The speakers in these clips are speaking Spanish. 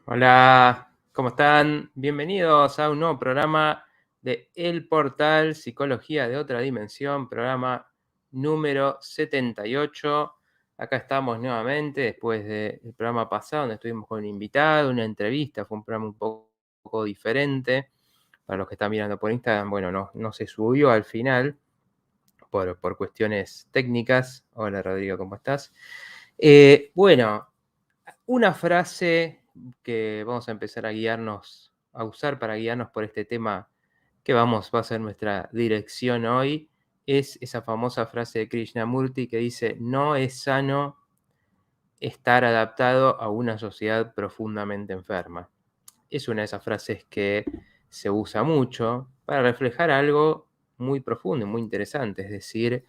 Hola, ¿cómo están? Bienvenidos a un nuevo programa de El Portal Psicología de Otra Dimensión, programa número 78. Acá estamos nuevamente después del programa pasado donde estuvimos con un invitado, una entrevista, fue un programa un poco diferente. Para los que están mirando por Instagram, bueno, no se subió al final por cuestiones técnicas. Hola Rodrigo, ¿cómo estás? Bueno, una frase que vamos a empezar a usar para guiarnos por este tema que va a ser nuestra dirección hoy, es esa famosa frase de Krishnamurti que dice: no es sano estar adaptado a una sociedad profundamente enferma. Es una de esas frases que se usa mucho para reflejar algo muy profundo y muy interesante, es decir,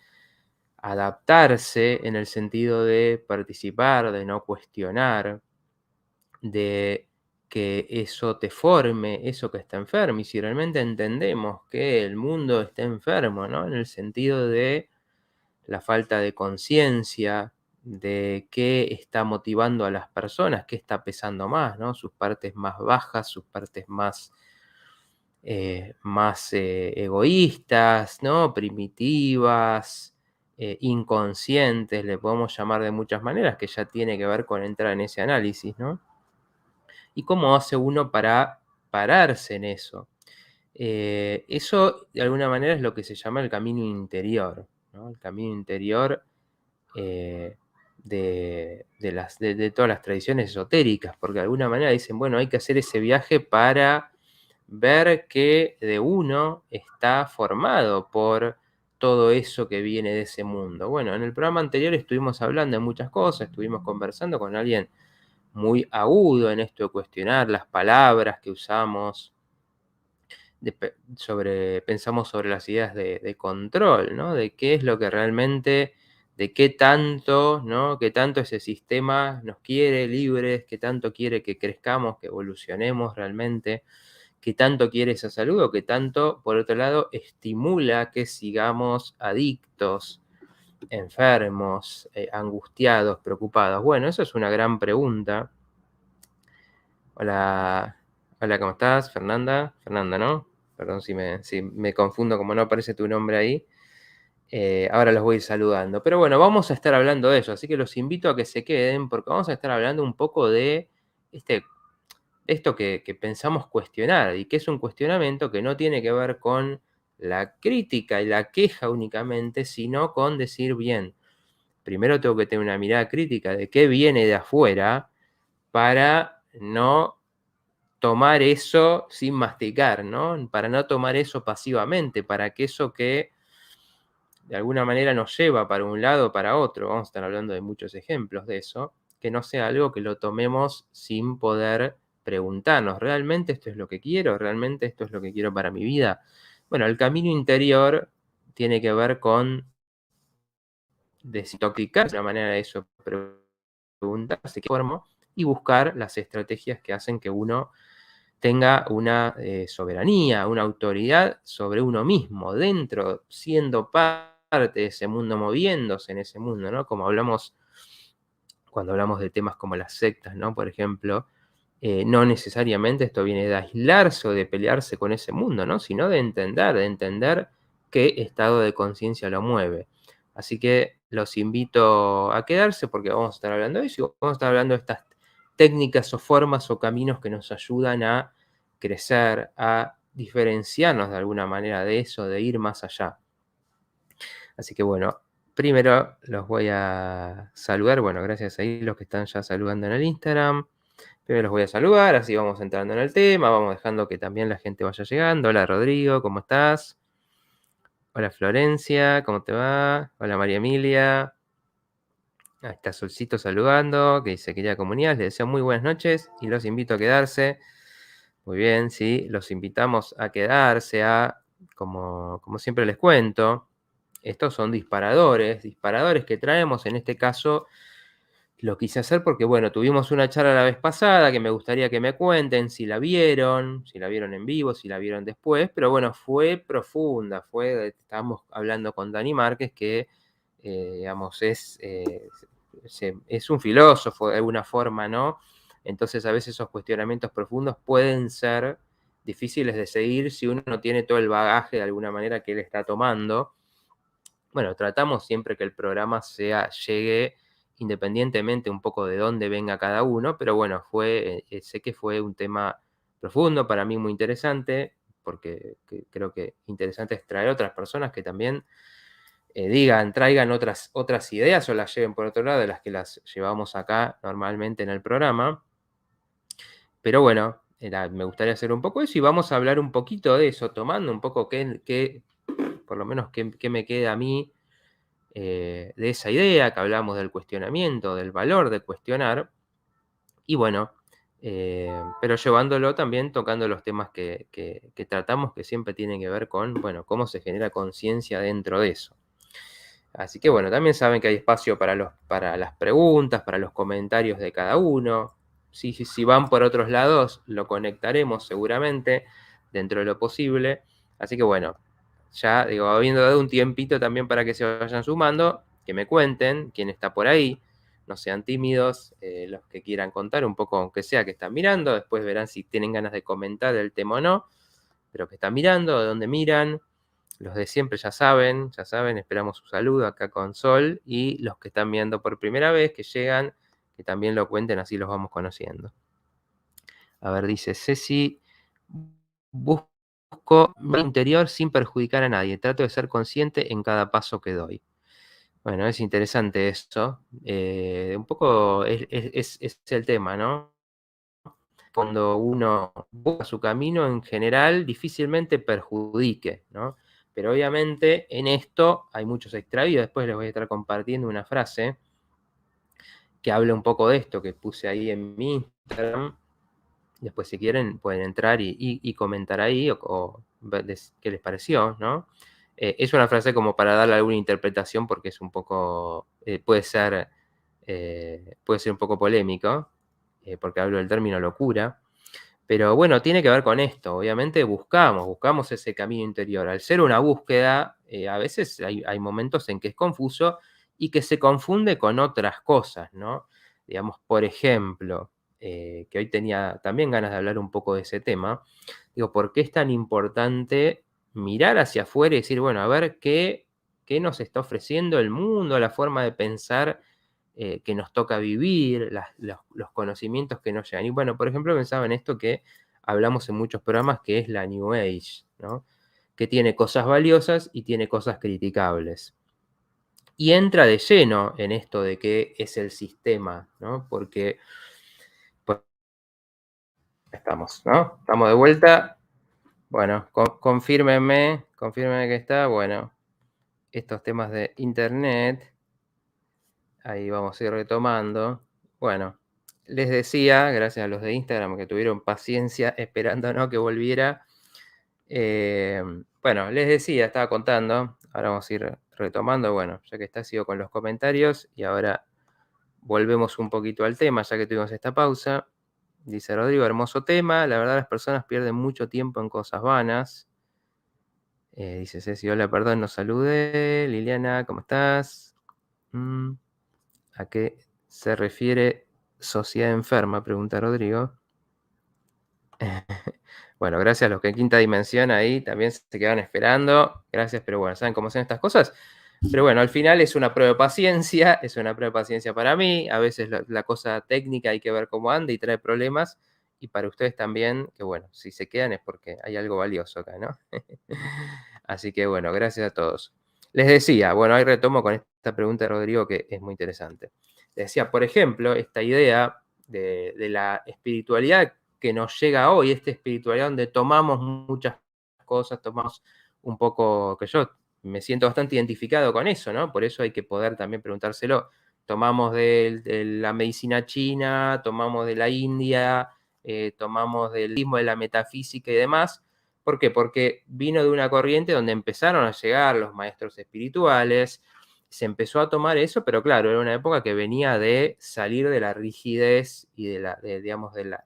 adaptarse en el sentido de participar, de no cuestionar, de que eso te forme, eso que está enfermo. Y si realmente entendemos que el mundo está enfermo, ¿no? En el sentido de la falta de conciencia, de qué está motivando a las personas, qué está pesando más, ¿no? Sus partes más bajas, sus partes más egoístas, ¿no? Primitivas, inconscientes, le podemos llamar de muchas maneras, que ya tiene que ver con entrar en ese análisis, ¿no? ¿Y cómo hace uno para pararse en eso? Eso, de alguna manera, es lo que se llama el camino interior, ¿no? El camino interior eh, de todas las tradiciones esotéricas, porque de alguna manera dicen, bueno, hay que hacer ese viaje para ver que de uno está formado por todo eso que viene de ese mundo. Bueno, en el programa anterior estuvimos hablando de muchas cosas, estuvimos conversando con alguien muy agudo en esto de cuestionar las palabras que usamos, pensamos sobre las ideas de control, ¿no? De qué es lo que realmente, de qué tanto, ¿no? Qué tanto ese sistema nos quiere libres, qué tanto quiere que crezcamos, que evolucionemos realmente, qué tanto quiere esa salud o qué tanto, por otro lado, estimula que sigamos adictos, enfermos, angustiados, preocupados. Bueno, eso es una gran pregunta. Hola, hola, ¿cómo estás? Fernanda, Fernanda, ¿no? Perdón si me confundo, como no aparece tu nombre ahí. Ahora los voy a ir saludando. Pero bueno, vamos a estar hablando de eso, así que los invito a que se queden, porque vamos a estar hablando un poco de este, esto que pensamos cuestionar, y que es un cuestionamiento que no tiene que ver con la crítica y la queja únicamente, sino con decir, bien, primero tengo que tener una mirada crítica de qué viene de afuera para no tomar eso sin masticar, ¿no? Para no tomar eso pasivamente, para que eso que de alguna manera nos lleva para un lado o para otro, vamos a estar hablando de muchos ejemplos de eso, que no sea algo que lo tomemos sin poder preguntarnos, ¿realmente esto es lo que quiero? ¿Realmente esto es lo que quiero para mi vida? Bueno, el camino interior tiene que ver con desintoxicar, una manera de eso, preguntarse qué forma y buscar las estrategias que hacen que uno tenga una soberanía, una autoridad sobre uno mismo, dentro, siendo parte de ese mundo, moviéndose en ese mundo, ¿no? Como hablamos cuando hablamos de temas como las sectas, ¿no? Por ejemplo, no necesariamente esto viene de aislarse o de pelearse con ese mundo, ¿no? Sino de entender qué estado de conciencia lo mueve. Así que los invito a quedarse porque vamos a estar hablando de eso y vamos a estar hablando de estas técnicas o formas o caminos que nos ayudan a crecer, a diferenciarnos de alguna manera de eso, de ir más allá. Así que bueno, primero los voy a saludar. Bueno, gracias ahí los que están ya saludando en el Instagram. Primero los voy a saludar, así vamos entrando en el tema, vamos dejando que también la gente vaya llegando. Hola Rodrigo, ¿cómo estás? Hola Florencia, ¿cómo te va? Hola María Emilia. Ahí está Solcito saludando, que dice querida comunidad, les deseo muy buenas noches y los invito a quedarse. Muy bien, sí, los invitamos a quedarse, como siempre les cuento, estos son disparadores que traemos, en este caso lo quise hacer porque, bueno, tuvimos una charla la vez pasada que me gustaría que me cuenten si la vieron en vivo, si la vieron después, pero bueno, fue profunda, estábamos hablando con Dani Márquez, que, digamos, es un filósofo de alguna forma, ¿no? Entonces, a veces esos cuestionamientos profundos pueden ser difíciles de seguir si uno no tiene todo el bagaje de alguna manera que él está tomando. Bueno, tratamos siempre que el programa llegue independientemente un poco de dónde venga cada uno, pero bueno, sé que fue un tema profundo, para mí muy interesante, porque creo que interesante es traer otras personas que también traigan otras ideas o las lleven por otro lado de las que las llevamos acá normalmente en el programa. Pero bueno, me gustaría hacer un poco eso y vamos a hablar un poquito de eso, tomando un poco por lo menos qué me queda a mí de esa idea que hablamos del cuestionamiento, del valor de cuestionar. Y bueno, pero llevándolo también, tocando los temas que tratamos, que siempre tienen que ver con, bueno, cómo se genera conciencia dentro de eso. Así que bueno, también saben que hay espacio para las preguntas, para los comentarios de cada uno. Si van por otros lados, lo conectaremos seguramente dentro de lo posible. Así que bueno, ya digo, habiendo dado un tiempito también para que se vayan sumando, que me cuenten quién está por ahí. No sean tímidos, los que quieran contar un poco, aunque sea que están mirando. Después verán si tienen ganas de comentar el tema o no. Pero que están mirando, de dónde miran. Los de siempre ya saben, esperamos su saludo acá con Sol. Y los que están viendo por primera vez, que llegan, que también lo cuenten, así los vamos conociendo. A ver, dice Ceci, busco mi interior sin perjudicar a nadie. Trato de ser consciente en cada paso que doy. Bueno, es interesante esto. Un poco es el tema, ¿no? Cuando uno busca su camino, en general, difícilmente perjudique, ¿no? Pero obviamente en esto hay muchos extravíos. Después les voy a estar compartiendo una frase que habla un poco de esto, que puse ahí en mi Instagram. Después, si quieren, pueden entrar y comentar ahí o ver qué les pareció, ¿no? Es una frase como para darle alguna interpretación porque es un poco, puede ser un poco polémico, porque hablo del término locura. Pero bueno, tiene que ver con esto. Obviamente buscamos ese camino interior. Al ser una búsqueda, a veces hay momentos en que es confuso y que se confunde con otras cosas, ¿no? Digamos, por ejemplo, que hoy tenía también ganas de hablar un poco de ese tema. Digo, ¿por qué es tan importante mirar hacia afuera y decir, bueno, a ver qué nos está ofreciendo el mundo, la forma de pensar que nos toca vivir, los conocimientos que nos llegan? Y bueno, por ejemplo, pensaba en esto que hablamos en muchos programas, que es la New Age, ¿no? Que tiene cosas valiosas y tiene cosas criticables. Y entra de lleno en esto de qué es el sistema, ¿no? Porque pues, estamos, ¿no? Estamos de vuelta. Bueno, confírmenme que está. Bueno, estos temas de internet. Ahí vamos a ir retomando. Bueno, les decía, gracias a los de Instagram que tuvieron paciencia esperando, ¿no?, que volviera. Bueno, les decía, estaba contando. Ahora vamos a ir retomando. Bueno, ya que está, sigo con los comentarios. Y ahora volvemos un poquito al tema, ya que tuvimos esta pausa. Dice Rodrigo, hermoso tema. La verdad, las personas pierden mucho tiempo en cosas vanas. Dice Ceci, hola, perdón, no saludé. Liliana, ¿cómo estás? ¿A qué se refiere sociedad enferma?, pregunta Rodrigo. Bueno, gracias a los que en quinta dimensión ahí también se quedan esperando. Gracias, pero bueno, ¿saben cómo son estas cosas? Pero bueno, al final es una prueba de paciencia, para mí. A veces la cosa técnica hay que ver cómo anda y trae problemas. Y para ustedes también, que bueno, si se quedan es porque hay algo valioso acá, ¿no? Así que bueno, gracias a todos. Les decía, bueno, ahí retomo con esta pregunta de Rodrigo que es muy interesante. Les decía, por ejemplo, esta idea de la espiritualidad que nos llega hoy, esta espiritualidad donde tomamos muchas cosas, tomamos un poco, que yo me siento bastante identificado con eso, ¿no? Por eso hay que poder también preguntárselo. Tomamos de la medicina china, tomamos de la India, tomamos del budismo, de la metafísica y demás. ¿Por qué? Porque vino de una corriente donde empezaron a llegar los maestros espirituales, se empezó a tomar eso, pero claro, era una época que venía de salir de la rigidez y digamos, de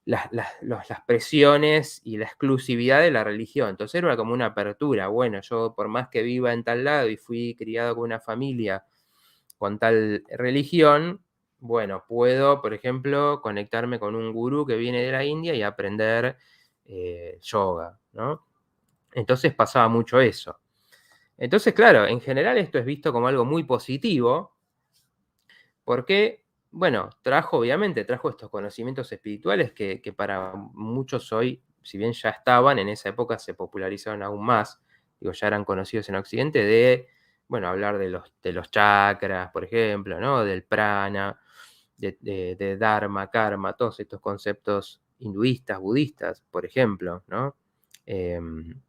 las presiones y la exclusividad de la religión. Entonces era como una apertura. Bueno, yo por más que viva en tal lado y fui criado con una familia con tal religión, bueno, puedo, por ejemplo, conectarme con un gurú que viene de la India y aprender yoga, ¿no? Entonces pasaba mucho eso. Entonces, claro, en general esto es visto como algo muy positivo, porque, bueno, obviamente trajo estos conocimientos espirituales que para muchos hoy, si bien ya estaban, en esa época se popularizaron aún más, digo, ya eran conocidos en Occidente, de, bueno, hablar de los chakras, por ejemplo, ¿no? Del prana, de dharma, karma, todos estos conceptos hinduistas, budistas, por ejemplo, ¿no? Em,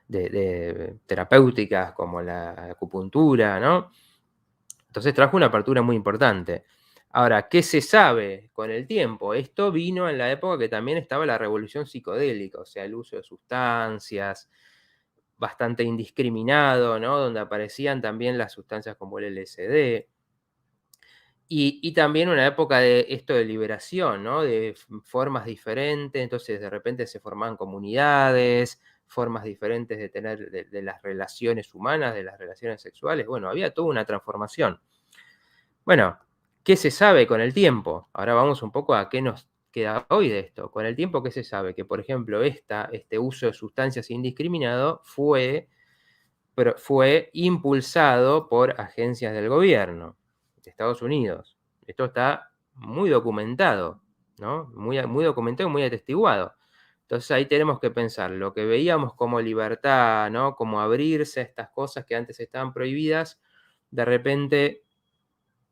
de terapéuticas como la acupuntura, ¿no? Entonces trajo una apertura muy importante. Ahora, ¿qué se sabe con el tiempo? Esto vino en la época que también estaba la revolución psicodélica, o sea, el uso de sustancias, bastante indiscriminado, ¿no? Donde aparecían también las sustancias como el LSD. Y también una época de esto de liberación, ¿no? De formas diferentes, entonces de repente se formaban comunidades, formas diferentes de tener, de las relaciones humanas, de las relaciones sexuales. Bueno, había toda una transformación. Bueno, ¿qué se sabe con el tiempo? Ahora vamos un poco a qué nos queda hoy de esto. Con el tiempo, ¿qué se sabe? Que, por ejemplo, este uso de sustancias indiscriminado fue impulsado por agencias del gobierno de Estados Unidos. Esto está muy documentado, ¿no? Muy documentado, muy atestiguado. Entonces ahí tenemos que pensar, lo que veíamos como libertad, ¿no? Como abrirse a estas cosas que antes estaban prohibidas, de repente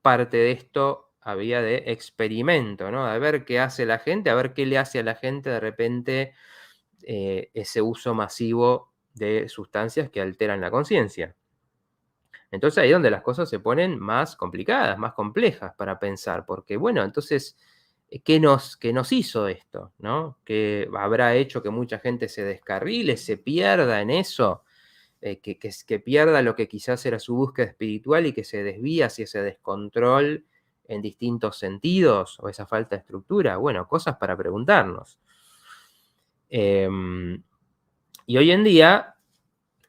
parte de esto había de experimento, ¿no? A ver qué hace la gente, a ver qué le hace a la gente de repente ese uso masivo de sustancias que alteran la conciencia. Entonces ahí es donde las cosas se ponen más complicadas, más complejas para pensar, porque bueno, entonces, qué nos hizo esto? ¿No? ¿Qué habrá hecho que mucha gente se descarrile, se pierda en eso? Que pierda lo que quizás era su búsqueda espiritual y que se desvía hacia ese descontrol en distintos sentidos o esa falta de estructura. Bueno, cosas para preguntarnos. Em, y hoy en día,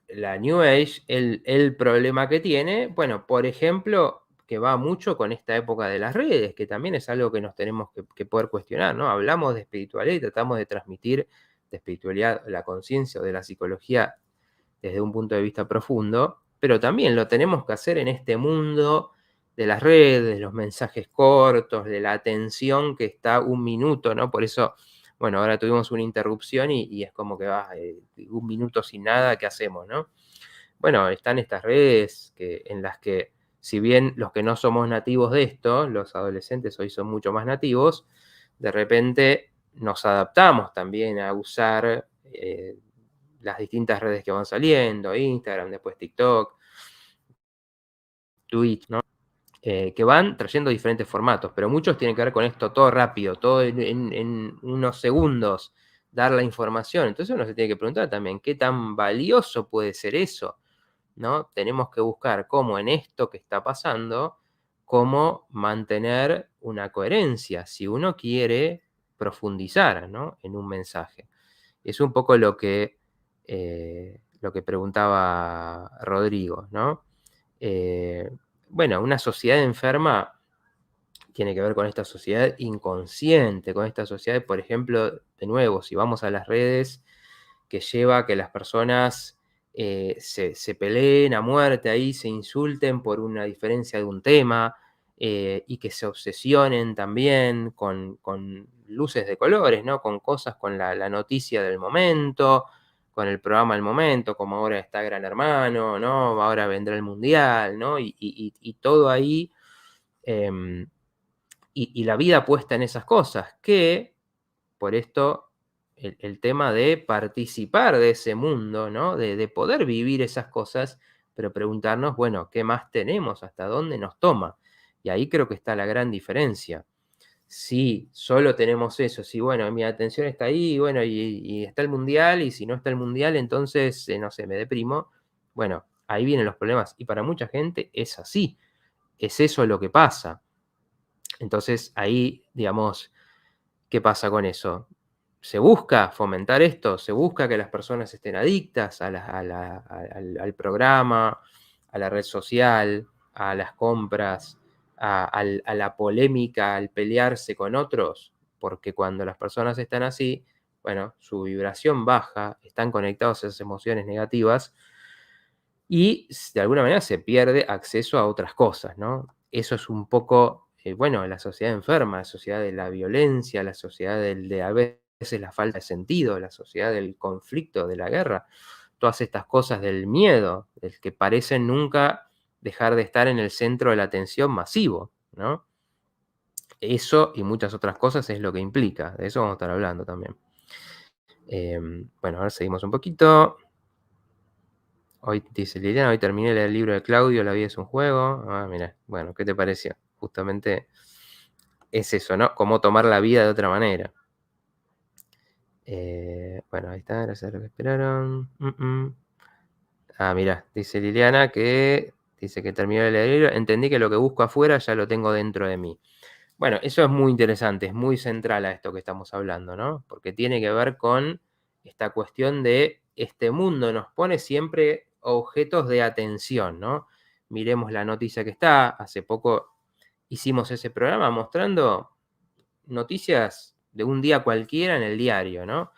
la New Age, el problema que tiene, bueno, por ejemplo, que va mucho con esta época de las redes, que también es algo que nos tenemos que poder cuestionar, ¿no? Hablamos de espiritualidad y tratamos de transmitir de espiritualidad la conciencia o de la psicología desde un punto de vista profundo, pero también lo tenemos que hacer en este mundo de las redes, los mensajes cortos, de la atención que está un minuto, ¿no? Por eso, bueno, ahora tuvimos una interrupción y es como que va, un minuto sin nada, ¿qué hacemos, no? Bueno, están estas redes en las que, si bien los que no somos nativos de esto, los adolescentes hoy son mucho más nativos, de repente nos adaptamos también a usar las distintas redes que van saliendo, Instagram, después TikTok, Twitch, ¿no? Que van trayendo diferentes formatos, pero muchos tienen que ver con esto todo rápido, todo en unos segundos, dar la información. Entonces uno se tiene que preguntar también, ¿qué tan valioso puede ser eso? ¿No? Tenemos que buscar cómo en esto que está pasando, cómo mantener una coherencia, si uno quiere profundizar, ¿no? En un mensaje. Es un poco lo que preguntaba Rodrigo, ¿no? Eh, bueno, una sociedad enferma tiene que ver con esta sociedad inconsciente, con esta sociedad, por ejemplo, de nuevo, si vamos a las redes, que lleva a que las personas se peleen a muerte ahí, se insulten por una diferencia de un tema, y que se obsesionen también con luces de colores, ¿no? Con cosas, con la noticia del momento, con el programa del momento, como ahora está Gran Hermano, ¿no? Ahora vendrá el Mundial, ¿no? Y todo ahí, em, y la vida puesta en esas cosas, que por esto el tema de participar de ese mundo, ¿no? De poder vivir esas cosas, pero preguntarnos, bueno, ¿qué más tenemos? ¿Hasta dónde nos toma? Y ahí creo que está la gran diferencia. Si solo tenemos eso, si bueno, mi atención está ahí, bueno, y está el mundial, y si no está el mundial, entonces, no sé, me deprimo. Bueno, ahí vienen los problemas. Y para mucha gente es así, es eso lo que pasa. Entonces ahí, digamos, ¿qué pasa con eso? ¿Se busca fomentar esto? ¿Se busca que las personas estén adictas al programa, a la red social, a las compras? a la polémica, al pelearse con otros, porque cuando las personas están así, bueno, su vibración baja, están conectados a esas emociones negativas y de alguna manera se pierde acceso a otras cosas, ¿no? Eso es un poco, bueno, la sociedad enferma, la sociedad de la violencia, la sociedad de a veces la falta de sentido, la sociedad del conflicto, de la guerra, todas estas cosas del miedo, del que parecen nunca dejar de estar en el centro de la atención masivo, ¿no? Eso y muchas otras cosas es lo que implica, de eso vamos a estar hablando también. Bueno, ahora seguimos un poquito. Hoy, dice Liliana, hoy terminé de leer el libro de Claudio, La vida es un juego. Ah, mira, bueno, ¿qué te pareció? Justamente es eso, ¿no? Cómo tomar la vida de otra manera. Bueno, ahí está, gracias a lo que esperaron. Ah, mira, dice Liliana que dice que terminó de leer el libro. Entendí que lo que busco afuera ya lo tengo dentro de mí. Bueno, eso es muy interesante, es muy central a esto que estamos hablando, ¿no? Porque tiene que ver con esta cuestión de este mundo nos pone siempre objetos de atención, ¿no? Miremos la noticia que está, hace poco hicimos ese programa mostrando noticias de un día cualquiera en el diario, ¿no?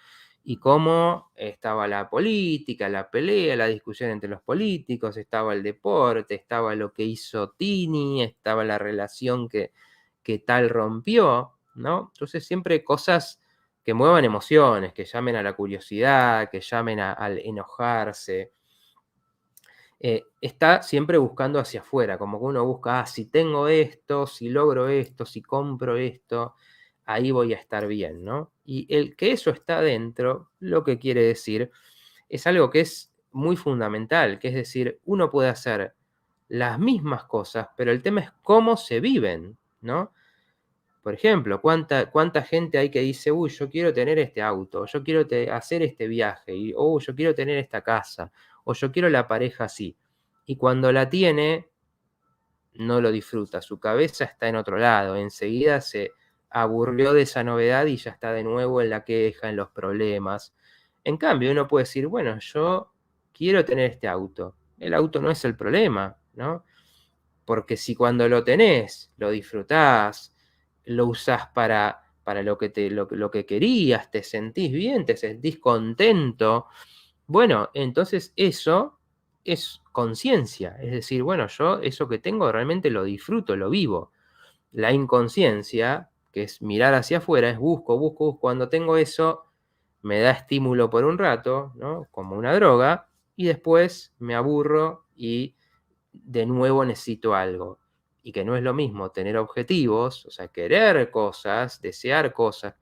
Y cómo estaba la política, la pelea, la discusión entre los políticos, estaba el deporte, estaba lo que hizo Tini, estaba la relación que tal rompió, ¿no? Entonces siempre cosas que muevan emociones, que llamen a la curiosidad, que llamen al enojarse. Está siempre buscando hacia afuera, como que uno busca, si tengo esto, si logro esto, si compro esto, ahí voy a estar bien, ¿no? Y el que eso está dentro, lo que quiere decir, es algo que es muy fundamental, que es decir, uno puede hacer las mismas cosas, pero el tema es cómo se viven, ¿no? Por ejemplo, ¿cuánta gente hay que dice, uy, yo quiero tener este auto, yo quiero hacer este viaje, y, yo quiero tener esta casa, o yo quiero la pareja así? Y cuando la tiene, no lo disfruta, su cabeza está en otro lado, enseguida se aburrió de esa novedad y ya está de nuevo en la queja, en los problemas. En cambio, uno puede decir, bueno, yo quiero tener este auto. El auto no es el problema, ¿no? Porque si cuando lo tenés, lo disfrutás, lo usás para lo que querías, te sentís bien, te sentís contento, bueno, entonces eso es conciencia. Es decir, bueno, yo eso que tengo realmente lo disfruto, lo vivo. La inconsciencia, que es mirar hacia afuera, es busco. Cuando tengo eso, me da estímulo por un rato, ¿no? Como una droga, y después me aburro y de nuevo necesito algo. Y que no es lo mismo tener objetivos, o sea, querer cosas, desear cosas,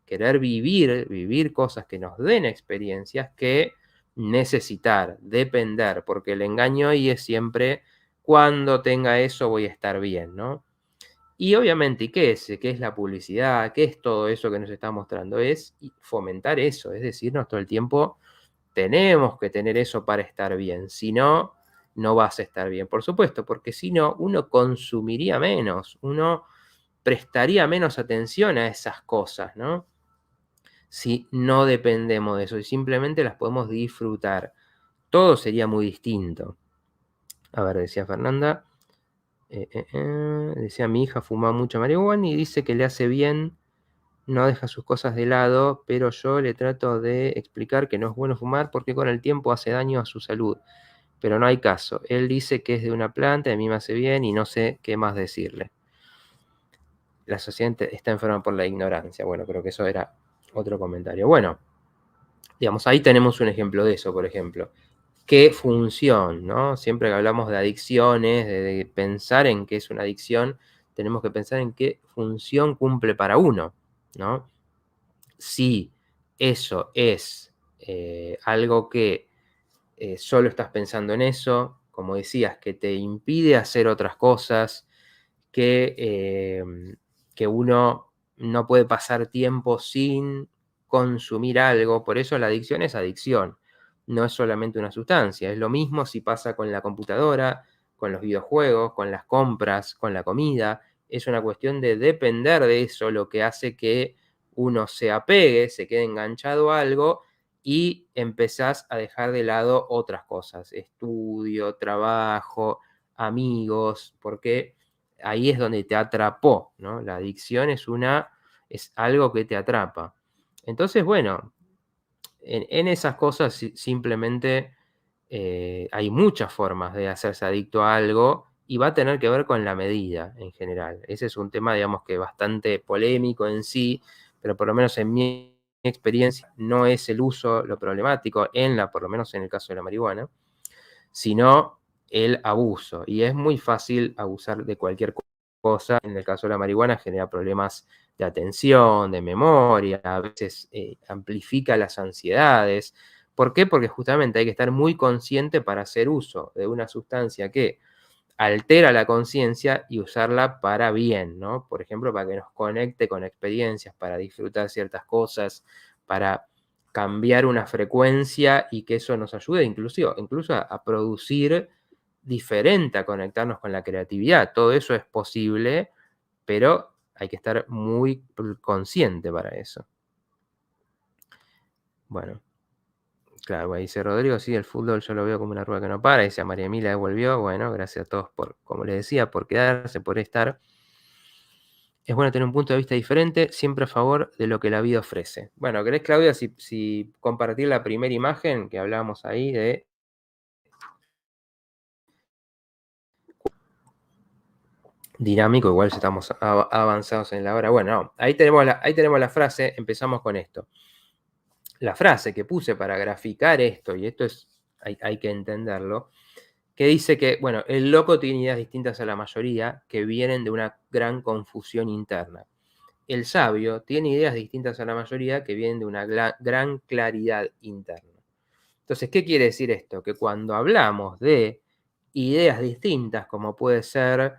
querer vivir cosas que nos den experiencias, que necesitar, depender, porque el engaño ahí es siempre cuando tenga eso voy a estar bien, ¿no? Y obviamente, ¿y qué es? ¿Qué es la publicidad? ¿Qué es todo eso que nos está mostrando? Es fomentar eso, es decirnos todo el tiempo, tenemos que tener eso para estar bien, si no, no vas a estar bien, por supuesto, porque si no, uno consumiría menos, uno prestaría menos atención a esas cosas, ¿no? Si no dependemos de eso y simplemente las podemos disfrutar, todo sería muy distinto. A ver, decía Fernanda, decía mi hija fuma mucha marihuana y dice que le hace bien, no deja sus cosas de lado, pero yo le trato de explicar que no es bueno fumar porque con el tiempo hace daño a su salud. Pero no hay caso. Él dice que es de una planta, a mí me hace bien y no sé qué más decirle. La sociedad está enferma por la ignorancia. Bueno, creo que eso era otro comentario. Bueno, digamos, ahí tenemos un ejemplo de eso, por ejemplo. ¿Qué función, no? Siempre que hablamos de adicciones, de pensar en qué es una adicción, tenemos que pensar en qué función cumple para uno, ¿no? Si eso es algo que solo estás pensando en eso, como decías, que te impide hacer otras cosas, que uno no puede pasar tiempo sin consumir algo, por eso la adicción es adicción, no es solamente una sustancia, es lo mismo si pasa con la computadora, con los videojuegos, con las compras, con la comida, es una cuestión de depender de eso, lo que hace que uno se apegue, se quede enganchado a algo y empezás a dejar de lado otras cosas, estudio, trabajo, amigos, porque ahí es donde te atrapó, ¿no? La adicción es algo que te atrapa. Entonces, bueno, en esas cosas simplemente hay muchas formas de hacerse adicto a algo y va a tener que ver con la medida en general. Ese es un tema, digamos, que bastante polémico en sí, pero por lo menos en mi experiencia no es el uso lo problemático, por lo menos en el caso de la marihuana, sino el abuso. Y es muy fácil abusar de cualquier cosa. En el caso de la marihuana genera problemas de atención, de memoria, a veces amplifica las ansiedades. ¿Por qué? Porque justamente hay que estar muy consciente para hacer uso de una sustancia que altera la conciencia y usarla para bien, ¿no? Por ejemplo, para que nos conecte con experiencias, para disfrutar ciertas cosas, para cambiar una frecuencia y que eso nos ayude incluso a producir diferente, a conectarnos con la creatividad. Todo eso es posible, pero hay que estar muy consciente para eso. Bueno, claro, ahí dice Rodrigo, sí, el fútbol yo lo veo como una rueda que no para. Dice María Emilia, volvió. Bueno, gracias a todos por, como les decía, por quedarse, por estar. Es bueno tener un punto de vista diferente, siempre a favor de lo que la vida ofrece. Bueno, ¿querés, Claudia, si compartir la primera imagen que hablábamos ahí de dinámico? Igual ya estamos avanzados en la hora. Bueno, no, ahí tenemos la frase, empezamos con esto. La frase que puse para graficar esto, y esto hay que entenderlo, que dice que, bueno, el loco tiene ideas distintas a la mayoría que vienen de una gran confusión interna. El sabio tiene ideas distintas a la mayoría que vienen de una gran claridad interna. Entonces, ¿qué quiere decir esto? Que cuando hablamos de ideas distintas, como puede ser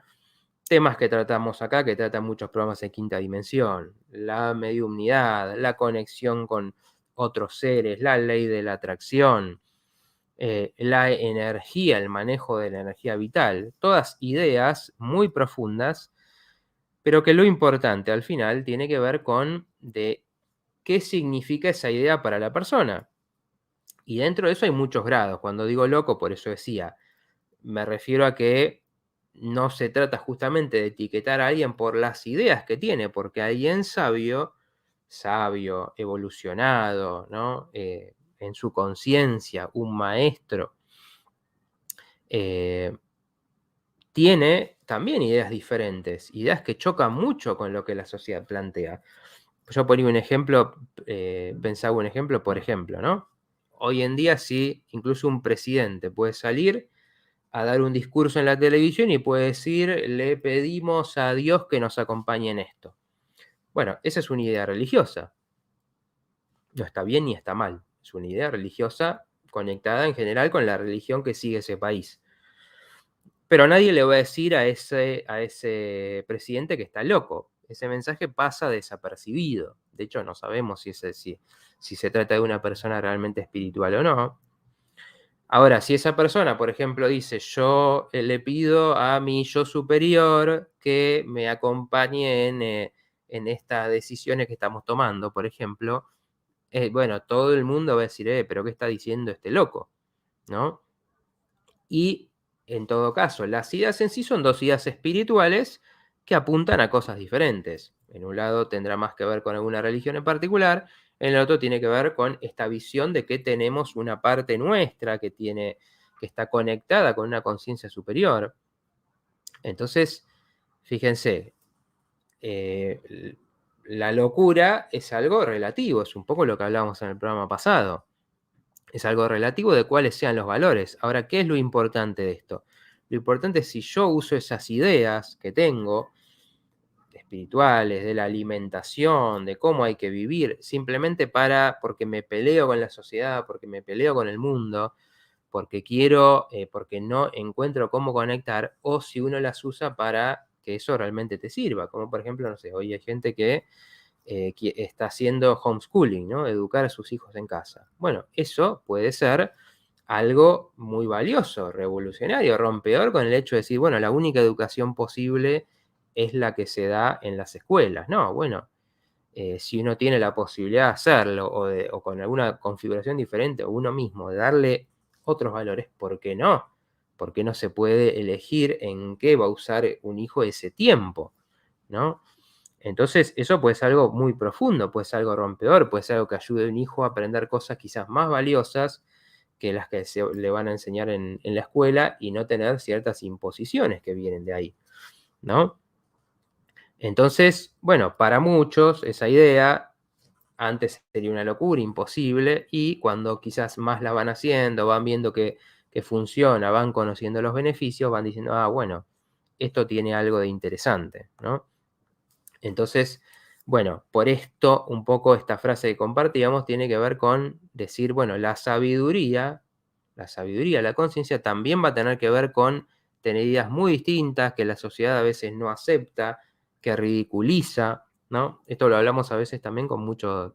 temas que tratamos acá, que tratan muchos programas de quinta dimensión, la mediumnidad, la conexión con otros seres, la ley de la atracción, la energía, el manejo de la energía vital, todas ideas muy profundas, pero que lo importante al final tiene que ver con de qué significa esa idea para la persona. Y dentro de eso hay muchos grados. Cuando digo loco, por eso decía, me refiero a que no se trata justamente de etiquetar a alguien por las ideas que tiene, porque alguien sabio, evolucionado, ¿no? En su conciencia, un maestro, eh, tiene también ideas diferentes, ideas que chocan mucho con lo que la sociedad plantea. Yo ponía un ejemplo, pensaba un ejemplo, por ejemplo, ¿no? Hoy en día sí, incluso un presidente puede salir a dar un discurso en la televisión y puede decir, le pedimos a Dios que nos acompañe en esto. Bueno, esa es una idea religiosa. No está bien ni está mal. Es una idea religiosa conectada en general con la religión que sigue ese país. Pero nadie le va a decir a ese presidente que está loco. Ese mensaje pasa desapercibido. De hecho, no sabemos si se trata de una persona realmente espiritual o no. Ahora, si esa persona, por ejemplo, dice, yo le pido a mi yo superior que me acompañe en estas decisiones que estamos tomando, por ejemplo, bueno, todo el mundo va a decir, pero ¿qué está diciendo este loco? ¿No? Y en todo caso, las ideas en sí son dos ideas espirituales que apuntan a cosas diferentes. En un lado tendrá más que ver con alguna religión en particular, en el otro tiene que ver con esta visión de que tenemos una parte nuestra que está conectada con una conciencia superior. Entonces, fíjense, la locura es algo relativo, es un poco lo que hablábamos en el programa pasado. Es algo relativo de cuáles sean los valores. Ahora, ¿qué es lo importante de esto? Lo importante es si yo uso esas ideas que tengo, espirituales, de la alimentación, de cómo hay que vivir, simplemente porque me peleo con la sociedad, porque me peleo con el mundo, porque porque no encuentro cómo conectar, o si uno las usa para que eso realmente te sirva. Como por ejemplo, no sé, hoy hay gente que está haciendo homeschooling, ¿no? Educar a sus hijos en casa. Bueno, eso puede ser algo muy valioso, revolucionario, rompedor con el hecho de decir, bueno, la única educación posible es la que se da en las escuelas. No, bueno, si uno tiene la posibilidad de hacerlo o con alguna configuración diferente o uno mismo, de darle otros valores, ¿por qué no? ¿Por qué no se puede elegir en qué va a usar un hijo ese tiempo, ¿no? Entonces, eso puede ser algo muy profundo, puede ser algo rompedor, puede ser algo que ayude a un hijo a aprender cosas quizás más valiosas que las que le van a enseñar en la escuela y no tener ciertas imposiciones que vienen de ahí, ¿no? Entonces, bueno, para muchos esa idea antes sería una locura, imposible, y cuando quizás más la van haciendo, van viendo que funciona, van conociendo los beneficios, van diciendo, ah, bueno, esto tiene algo de interesante, ¿no? Entonces, bueno, por esto un poco esta frase que compartíamos tiene que ver con decir, bueno, la conciencia también va a tener que ver con tener ideas muy distintas que la sociedad a veces no acepta, que ridiculiza, ¿no? Esto lo hablamos a veces también con mucha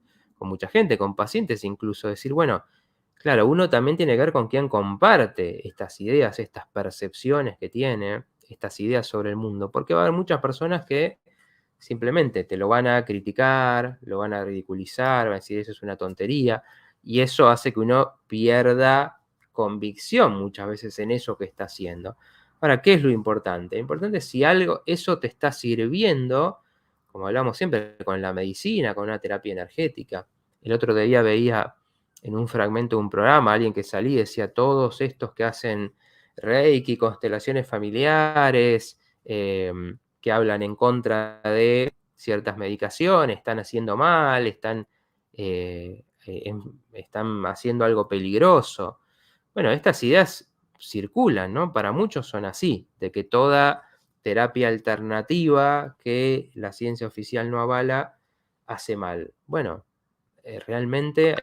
gente, con pacientes incluso, decir, bueno, claro, uno también tiene que ver con quién comparte estas ideas, estas percepciones que tiene, estas ideas sobre el mundo, porque va a haber muchas personas que simplemente te lo van a criticar, lo van a ridiculizar, van a decir eso es una tontería, y eso hace que uno pierda convicción muchas veces en eso que está haciendo. Ahora, ¿qué es lo importante? Lo importante es si algo, eso te está sirviendo, como hablamos siempre con la medicina, con una terapia energética. El otro día veía en un fragmento de un programa alguien que salía y decía, todos estos que hacen Reiki, constelaciones familiares, que hablan en contra de ciertas medicaciones, están haciendo mal, están haciendo algo peligroso. Bueno, estas ideas circulan, ¿no? Para muchos son así, de que toda terapia alternativa que la ciencia oficial no avala hace mal. Bueno, realmente,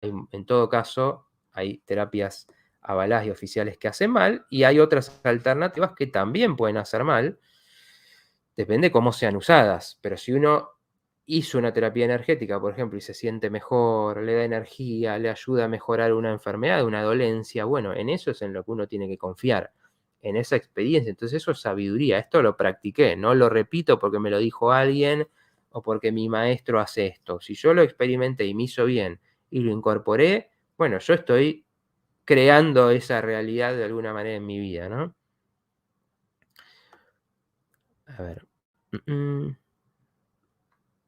en todo caso, hay terapias avaladas y oficiales que hacen mal, y hay otras alternativas que también pueden hacer mal, depende cómo sean usadas, pero si uno hizo una terapia energética, por ejemplo, y se siente mejor, le da energía, le ayuda a mejorar una enfermedad, una dolencia, bueno, en eso es en lo que uno tiene que confiar, en esa experiencia. Entonces eso es sabiduría, esto lo practiqué, no lo repito porque me lo dijo alguien o porque mi maestro hace esto. Si yo lo experimenté y me hizo bien y lo incorporé, bueno, yo estoy creando esa realidad de alguna manera en mi vida, ¿no? A ver.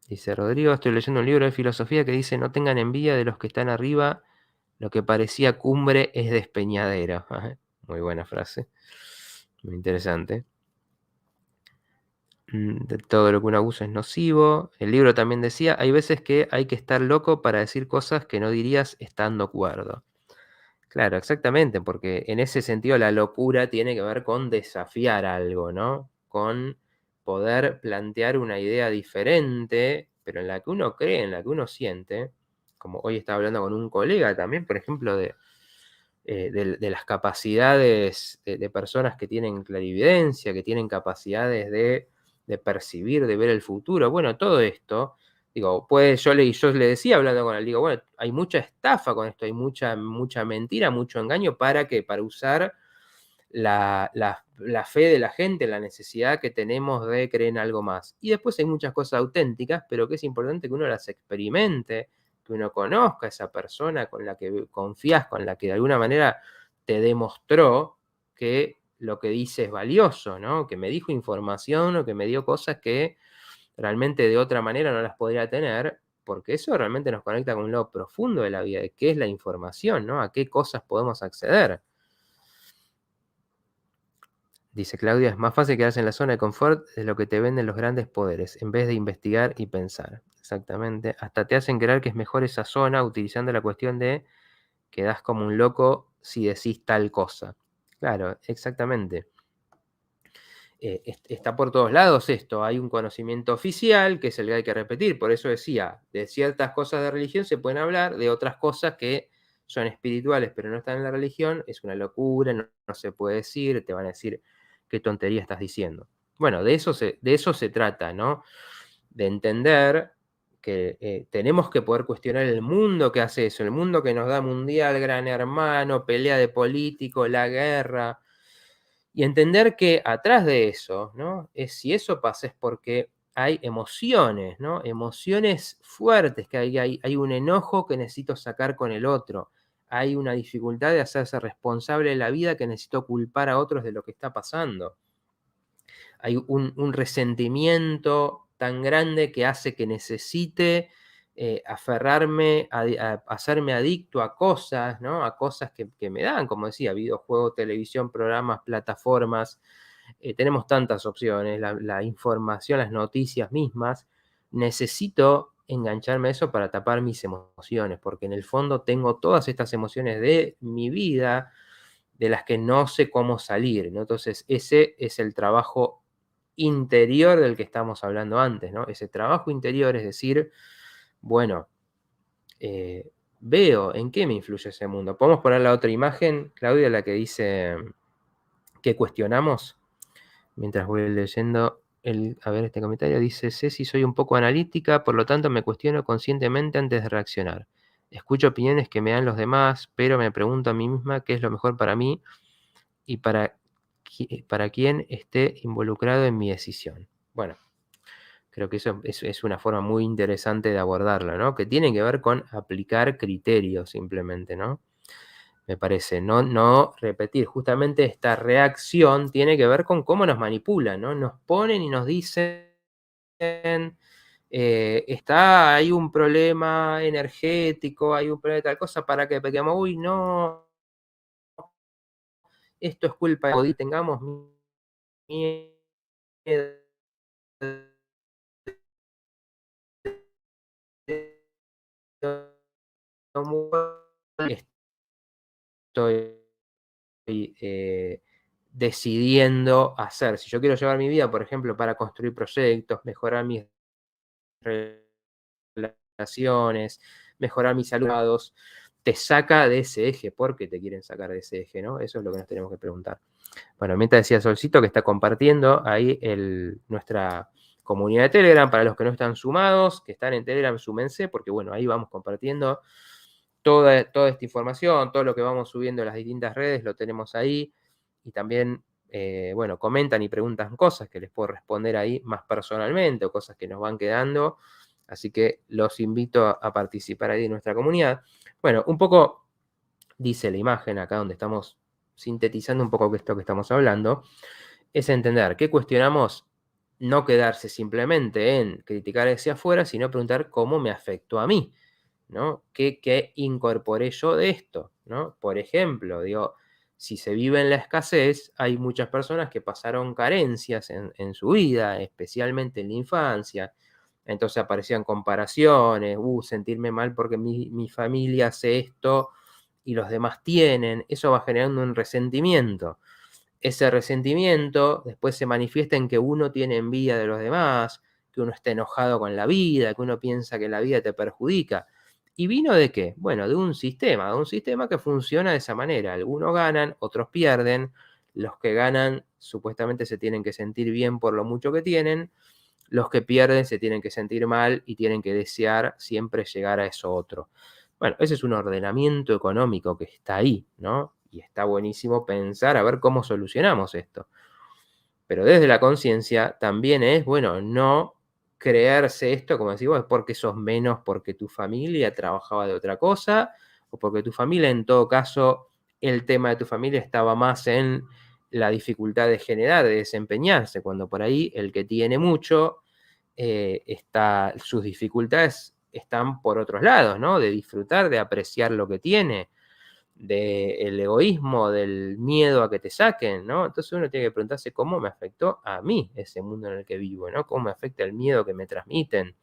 Dice Rodrigo, estoy leyendo un libro de filosofía que dice, no tengan envidia de los que están arriba, lo que parecía cumbre es despeñadero. Ajá, muy buena frase, muy interesante. De todo lo que un abuso es nocivo. El libro también decía, hay veces que hay que estar loco para decir cosas que no dirías estando cuerdo. Claro, exactamente, porque en ese sentido la locura tiene que ver con desafiar algo, ¿no? Con poder plantear una idea diferente, pero en la que uno cree, en la que uno siente, como hoy estaba hablando con un colega también, por ejemplo, de las capacidades de personas que tienen clarividencia, que tienen capacidades de percibir, de ver el futuro. Bueno, todo esto, digo, yo le decía hablando con él, digo, bueno, hay mucha estafa con esto, hay mucha mentira, mucho engaño, ¿para qué? Para usar la fe de la gente, la necesidad que tenemos de creer en algo más. Y después hay muchas cosas auténticas, pero que es importante que uno las experimente, que uno conozca a esa persona con la que confías, con la que de alguna manera te demostró que lo que dice es valioso, ¿no? Que me dijo información o que me dio cosas que realmente de otra manera no las podría tener, porque eso realmente nos conecta con un lado profundo de la vida, de qué es la información, ¿no? A qué cosas podemos acceder. Dice Claudia, es más fácil quedarse en la zona de confort de lo que te venden los grandes poderes, en vez de investigar y pensar. Exactamente. Hasta te hacen creer que es mejor esa zona utilizando la cuestión de quedás como un loco si decís tal cosa. Claro, exactamente. Está por todos lados esto. Hay un conocimiento oficial, que es el que hay que repetir. Por eso decía, de ciertas cosas de religión se pueden hablar, de otras cosas que son espirituales pero no están en la religión, es una locura, no se puede decir, te van a decir qué tontería estás diciendo. Bueno, de eso se trata, ¿no? De entender que tenemos que poder cuestionar el mundo que hace eso, el mundo que nos da mundial, gran hermano, pelea de político, la guerra, y entender que atrás de eso, ¿no? Si eso pasa es porque hay emociones, ¿no? Emociones fuertes, que hay un enojo que necesito sacar con el otro, hay una dificultad de hacerse responsable de la vida, que necesito culpar a otros de lo que está pasando. Hay un resentimiento tan grande que hace que necesite aferrarme, a hacerme adicto a cosas, ¿no? A cosas que me dan, como decía, videojuegos, televisión, programas, plataformas. Tenemos tantas opciones, la información, las noticias mismas. Necesito engancharme a eso para tapar mis emociones, porque en el fondo tengo todas estas emociones de mi vida de las que no sé cómo salir, ¿no? Entonces, ese es el trabajo interior del que estamos hablando antes, ¿no? Ese trabajo interior es decir, bueno, veo en qué me influye ese mundo. ¿Podemos poner la otra imagen, Claudia, la que dice que cuestionamos? Mientras voy leyendo a ver, este comentario dice: Ceci, soy un poco analítica, por lo tanto me cuestiono conscientemente antes de reaccionar. Escucho opiniones que me dan los demás, pero me pregunto a mí misma qué es lo mejor para mí y para quien esté involucrado en mi decisión. Bueno, creo que eso es una forma muy interesante de abordarlo, ¿no? Que tiene que ver con aplicar criterios simplemente, ¿no? Me parece, no repetir. Justamente esta reacción tiene que ver con cómo nos manipulan, ¿no? Nos ponen y nos dicen, hay un problema energético, hay un problema de tal cosa, para que digamos, uy, no, esto es culpa de y tengamos miedo, estoy decidiendo hacer. Si yo quiero llevar mi vida, por ejemplo, para construir proyectos, mejorar mis relaciones, mejorar mis saludos, te saca de ese eje. ¿Por qué te quieren sacar de ese eje, no? Eso es lo que nos tenemos que preguntar. Bueno, mientras decía Solcito que está compartiendo ahí nuestra comunidad de Telegram. Para los que no están sumados, que están en Telegram, súmense, porque bueno, ahí vamos compartiendo toda esta información, todo lo que vamos subiendo en las distintas redes, lo tenemos ahí. Y también, bueno, comentan y preguntan cosas que les puedo responder ahí más personalmente o cosas que nos van quedando. Así que los invito a participar ahí de nuestra comunidad. Bueno, un poco dice la imagen acá donde estamos sintetizando un poco esto que estamos hablando, es entender que cuestionamos no quedarse simplemente en criticar hacia afuera, sino preguntar cómo me afectó a mí, ¿no? ¿Qué incorporé yo de esto, ¿no? Por ejemplo, digo, si se vive en la escasez, hay muchas personas que pasaron carencias en su vida, especialmente en la infancia. Entonces aparecían comparaciones, sentirme mal porque mi familia hace esto y los demás tienen. Eso va generando un resentimiento. Ese resentimiento después se manifiesta en que uno tiene envidia de los demás, que uno está enojado con la vida, que uno piensa que la vida te perjudica. ¿Y vino de qué? Bueno, de un sistema que funciona de esa manera. Algunos ganan, otros pierden. Los que ganan supuestamente se tienen que sentir bien por lo mucho que tienen. Los que pierden se tienen que sentir mal y tienen que desear siempre llegar a eso otro. Bueno, ese es un ordenamiento económico que está ahí, ¿no? Y está buenísimo pensar a ver cómo solucionamos esto. Pero desde la conciencia también es, bueno, no creerse esto, como decís vos, es porque sos menos, porque tu familia trabajaba de otra cosa, o porque tu familia, en todo caso, el tema de tu familia estaba más en la dificultad de generar, de desempeñarse, cuando por ahí el que tiene mucho, sus dificultades están por otros lados, ¿no? De disfrutar, de apreciar lo que tiene, del egoísmo, del miedo a que te saquen, ¿no? Entonces uno tiene que preguntarse cómo me afectó a mí ese mundo en el que vivo, ¿no? Cómo me afecta el miedo que me transmiten,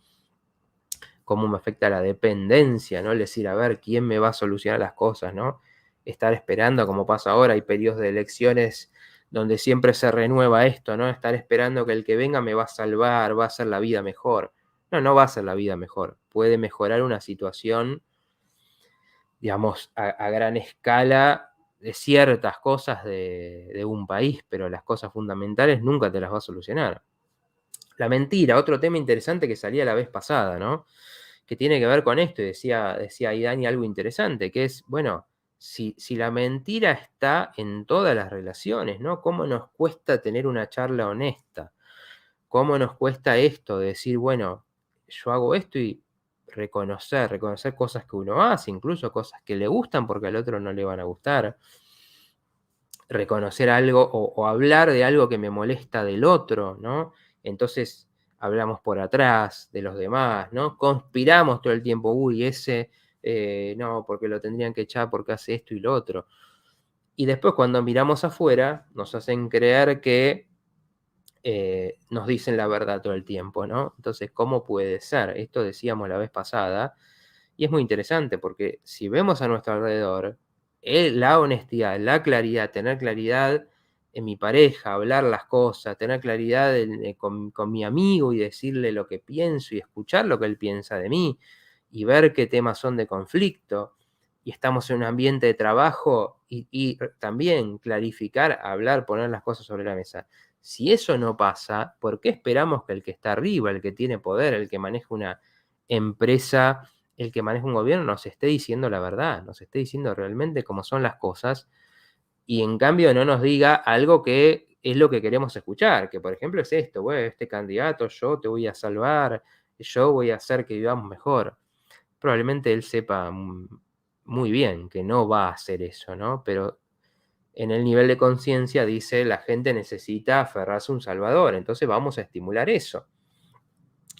cómo me afecta la dependencia, ¿no? Es decir, a ver, ¿quién me va a solucionar las cosas, ¿no? Estar esperando, como pasa ahora, hay periodos de elecciones donde siempre se renueva esto, ¿no? Estar esperando que el que venga me va a salvar, va a hacer la vida mejor. No, no va a hacer la vida mejor. Puede mejorar una situación, digamos, a gran escala de ciertas cosas de un país, pero las cosas fundamentales nunca te las va a solucionar. La mentira, otro tema interesante que salía la vez pasada, ¿no? Que tiene que ver con esto, y decía ahí Dani algo interesante, que es, bueno, si la mentira está en todas las relaciones, ¿no? ¿Cómo nos cuesta tener una charla honesta? ¿Cómo nos cuesta esto de decir, bueno, yo hago esto y reconocer cosas que uno hace, incluso cosas que le gustan porque al otro no le van a gustar. Reconocer algo o hablar de algo que me molesta del otro, ¿no? Entonces hablamos por atrás de los demás, ¿no? Conspiramos todo el tiempo, uy, ese, no, porque lo tendrían que echar porque hace esto y lo otro. Y después cuando miramos afuera, nos hacen creer que nos dicen la verdad todo el tiempo, ¿no? Entonces, ¿cómo puede ser? Esto decíamos la vez pasada, y es muy interesante porque si vemos a nuestro alrededor, la honestidad, la claridad, tener claridad en mi pareja, hablar las cosas, tener claridad con mi amigo y decirle lo que pienso y escuchar lo que él piensa de mí y ver qué temas son de conflicto. Y estamos en un ambiente de trabajo y también clarificar, hablar, poner las cosas sobre la mesa. Si eso no pasa, ¿por qué esperamos que el que está arriba, el que tiene poder, el que maneja una empresa, el que maneja un gobierno, nos esté diciendo la verdad, nos esté diciendo realmente cómo son las cosas, y en cambio no nos diga algo que es lo que queremos escuchar, que por ejemplo es esto, bueno, este candidato, yo te voy a salvar, yo voy a hacer que vivamos mejor? Probablemente él sepa muy bien que no va a hacer eso, ¿no? Pero en el nivel de conciencia dice, la gente necesita aferrarse a un salvador, entonces vamos a estimular eso.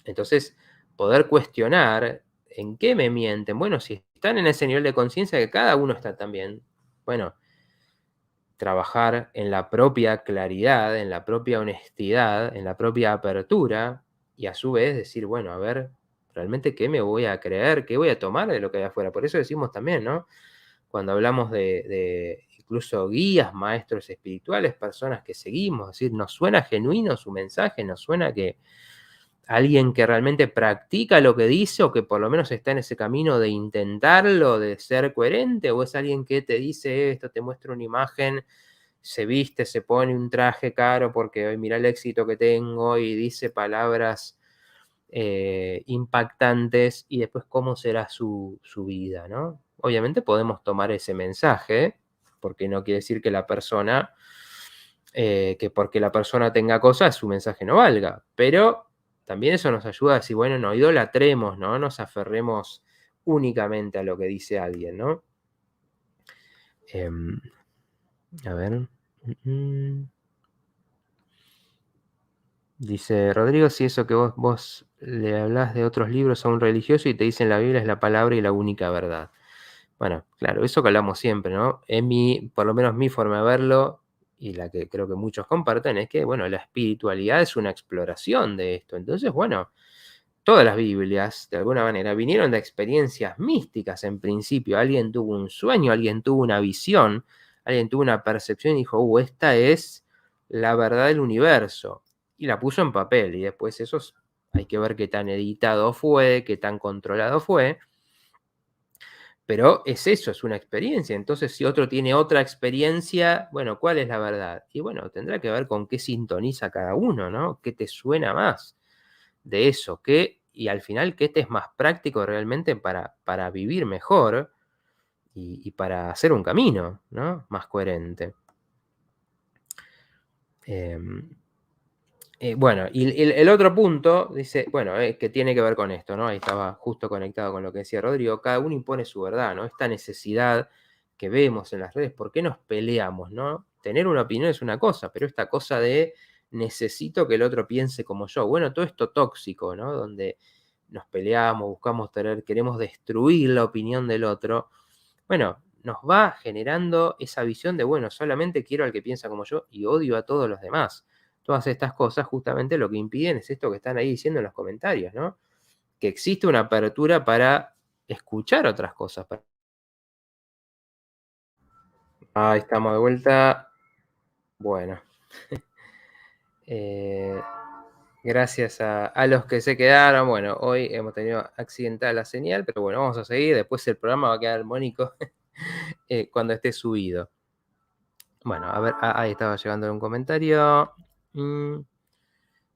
Entonces, poder cuestionar en qué me mienten. Bueno, si están en ese nivel de conciencia que cada uno está también, bueno, trabajar en la propia claridad, en la propia honestidad, en la propia apertura, y a su vez decir, bueno, a ver, realmente qué me voy a creer, qué voy a tomar de lo que hay afuera. Por eso decimos también, ¿no? Cuando hablamos de incluso guías, maestros espirituales, personas que seguimos, es decir, nos suena genuino su mensaje, nos suena que alguien que realmente practica lo que dice o que por lo menos está en ese camino de intentarlo, de ser coherente, o es alguien que te dice esto, te muestra una imagen, se viste, se pone un traje caro porque hoy mira el éxito que tengo y dice palabras impactantes y después cómo será su vida, ¿no? Obviamente podemos tomar ese mensaje, porque no quiere decir que la persona, que porque la persona tenga cosas, su mensaje no valga, pero también eso nos ayuda a decir, bueno, no idolatremos, no nos aferremos únicamente a lo que dice alguien, ¿no? Em, a ver. Dice Rodrigo, si eso que vos le hablás de otros libros a un religioso y te dicen la Biblia es la palabra y la única verdad. Bueno, claro, eso que hablamos siempre, ¿no? Por lo menos mi forma de verlo, y la que creo que muchos comparten, es que, bueno, la espiritualidad es una exploración de esto. Entonces, bueno, todas las Biblias, de alguna manera, vinieron de experiencias místicas en principio. Alguien tuvo un sueño, alguien tuvo una visión, alguien tuvo una percepción y dijo, esta es la verdad del universo. Y la puso en papel. Y después hay que ver qué tan editado fue, qué tan controlado fue. Pero es eso, es una experiencia. Entonces, si otro tiene otra experiencia, bueno, ¿cuál es la verdad? Y bueno, tendrá que ver con qué sintoniza cada uno, ¿no? ¿Qué te suena más de eso? Y al final, ¿qué te es más práctico realmente para vivir mejor y para hacer un camino, ¿no? Más coherente? Em, bueno, y el otro punto dice, bueno, que tiene que ver con esto, ¿no? Ahí estaba justo conectado con lo que decía Rodrigo, cada uno impone su verdad, ¿no? Esta necesidad que vemos en las redes, ¿por qué nos peleamos, no? Tener una opinión es una cosa, pero esta cosa de necesito que el otro piense como yo, bueno, todo esto tóxico, ¿no? Donde nos peleamos, queremos destruir la opinión del otro, bueno, nos va generando esa visión de, bueno, solamente quiero al que piensa como yo y odio a todos los demás. Todas estas cosas justamente lo que impiden es esto que están ahí diciendo en los comentarios, ¿no? Que existe una apertura para escuchar otras cosas. Ahí estamos de vuelta. Bueno, eh, gracias a los que se quedaron. Bueno, hoy hemos tenido accidental la señal, pero bueno, vamos a seguir. Después el programa va a quedar armónico cuando esté subido. Bueno, a ver, ahí estaba llegando un comentario.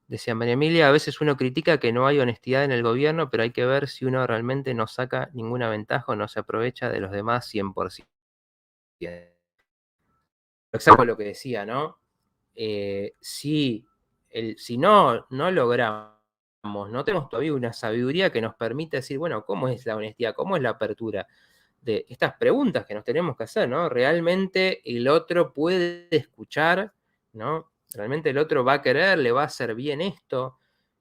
Decía María Emilia, a veces uno critica que no hay honestidad en el gobierno, pero hay que ver si uno realmente no saca ninguna ventaja o no se aprovecha de los demás 100%. Exacto lo que decía, ¿no? Si no logramos no tenemos todavía una sabiduría que nos permita decir, bueno, ¿cómo es la honestidad? ¿Cómo es la apertura? De estas preguntas que nos tenemos que hacer, ¿no? ¿Realmente el otro puede escuchar, ¿no? ¿Realmente el otro va a querer, le va a hacer bien esto?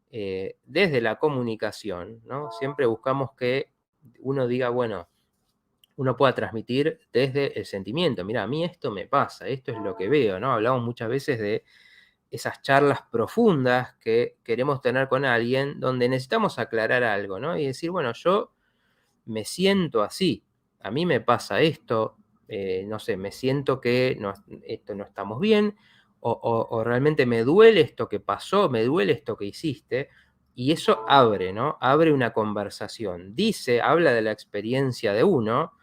Desde la comunicación, ¿no? Siempre buscamos que uno diga, bueno, uno pueda transmitir desde el sentimiento. Mira, a mí esto me pasa, esto es lo que veo, ¿no? Hablamos muchas veces de esas charlas profundas que queremos tener con alguien donde necesitamos aclarar algo, ¿no? Y decir, bueno, yo me siento así, a mí me pasa esto, no sé, me siento que esto no estamos bien, o realmente me duele esto que pasó, me duele esto que hiciste, y eso abre, ¿no? Abre una conversación. Habla de la experiencia de uno,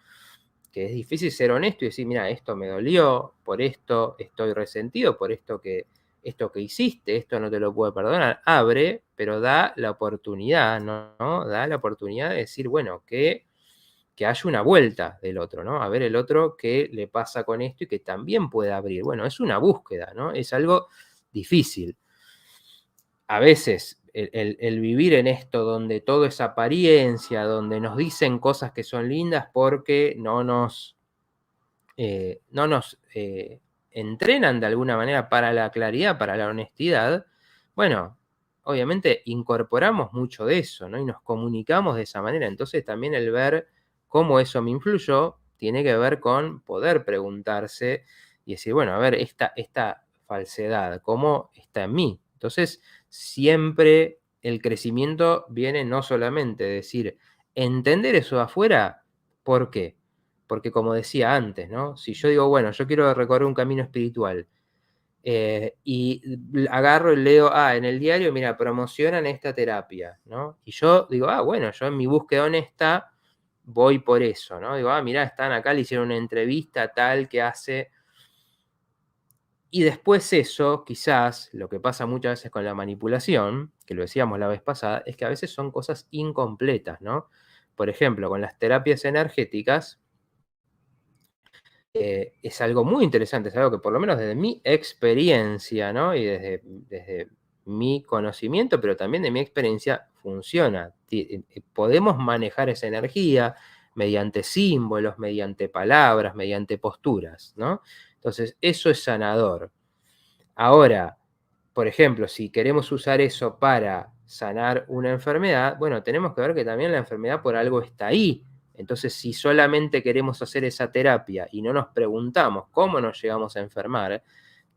que es difícil ser honesto y decir, mira, esto me dolió, por esto estoy resentido, por esto que hiciste, esto no te lo puedo perdonar. Abre, pero da la oportunidad, ¿no? Da la oportunidad de decir, bueno, que haya una vuelta del otro, ¿no? A ver el otro qué le pasa con esto y que también pueda abrir. Bueno, es una búsqueda, ¿no? Es algo difícil. A veces el vivir en esto donde todo es apariencia, donde nos dicen cosas que son lindas porque no nos entrenan de alguna manera para la claridad, para la honestidad, bueno, obviamente incorporamos mucho de eso, ¿no? Y nos comunicamos de esa manera. Entonces también el ver cómo eso me influyó tiene que ver con poder preguntarse y decir, bueno, a ver, esta falsedad, ¿cómo está en mí? Entonces, siempre el crecimiento viene no solamente de decir, entender eso de afuera, ¿por qué? Porque como decía antes, ¿no? Si yo digo, bueno, yo quiero recorrer un camino espiritual, y agarro y leo, en el diario, mira, promocionan esta terapia, ¿no? Y yo digo, bueno, yo en mi búsqueda honesta voy por eso, ¿no? Digo, mira, están acá, le hicieron una entrevista tal que hace. Y después eso, quizás, lo que pasa muchas veces con la manipulación, que lo decíamos la vez pasada, es que a veces son cosas incompletas, ¿no? Por ejemplo, con las terapias energéticas, es algo muy interesante, es algo que por lo menos desde mi experiencia, ¿no? Y desde mi conocimiento, pero también de mi experiencia, funciona. Podemos manejar esa energía mediante símbolos, mediante palabras, mediante posturas, ¿no? Entonces, eso es sanador. Ahora, por ejemplo, si queremos usar eso para sanar una enfermedad, bueno, tenemos que ver que también la enfermedad por algo está ahí. Entonces, si solamente queremos hacer esa terapia y no nos preguntamos cómo nos llegamos a enfermar,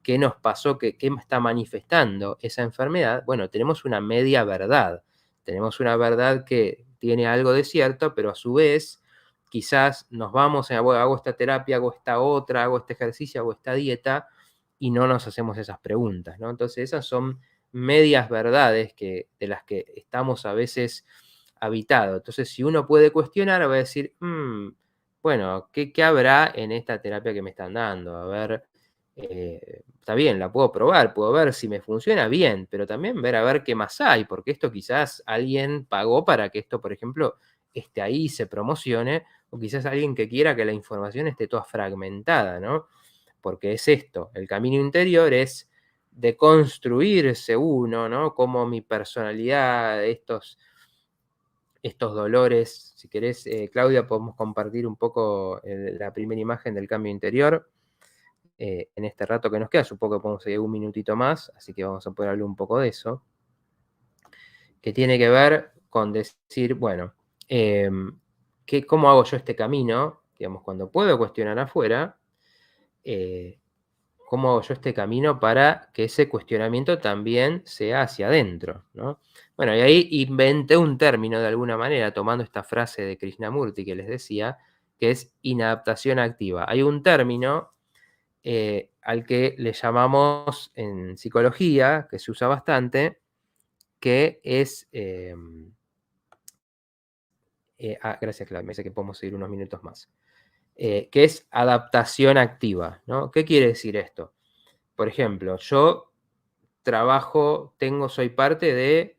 qué nos pasó, qué está manifestando esa enfermedad, bueno, tenemos una media verdad. Tenemos una verdad que tiene algo de cierto, pero a su vez, quizás nos vamos a, bueno, hago esta terapia, hago esta otra, hago este ejercicio, hago esta dieta, y no nos hacemos esas preguntas, ¿no? Entonces, esas son medias verdades de las que estamos a veces habitados. Entonces, si uno puede cuestionar, va a decir, bueno, ¿qué habrá en esta terapia que me están dando? A ver, está bien, la puedo probar, puedo ver si me funciona bien, pero también ver a ver qué más hay, porque esto quizás alguien pagó para que esto, por ejemplo, esté ahí, se promocione, o quizás alguien que quiera que la información esté toda fragmentada, ¿no? Porque es esto, el camino interior es de construirse uno, ¿no? Como mi personalidad, estos dolores. Si querés, Claudia, podemos compartir un poco la primera imagen del cambio interior. En este rato que nos queda, supongo que podemos seguir un minutito más, así que vamos a poder hablar un poco de eso, que tiene que ver con decir, bueno, ¿cómo hago yo este camino? Digamos, cuando puedo cuestionar afuera, ¿cómo hago yo este camino para que ese cuestionamiento también sea hacia adentro, ¿no? Bueno, y ahí inventé un término de alguna manera, tomando esta frase de Krishnamurti que les decía, que es inadaptación activa. Hay un término al que le llamamos en psicología, que se usa bastante, que es... gracias, Claudia, me dice que podemos seguir unos minutos más. Que es adaptación activa, ¿no? ¿Qué quiere decir esto? Por ejemplo, yo soy parte de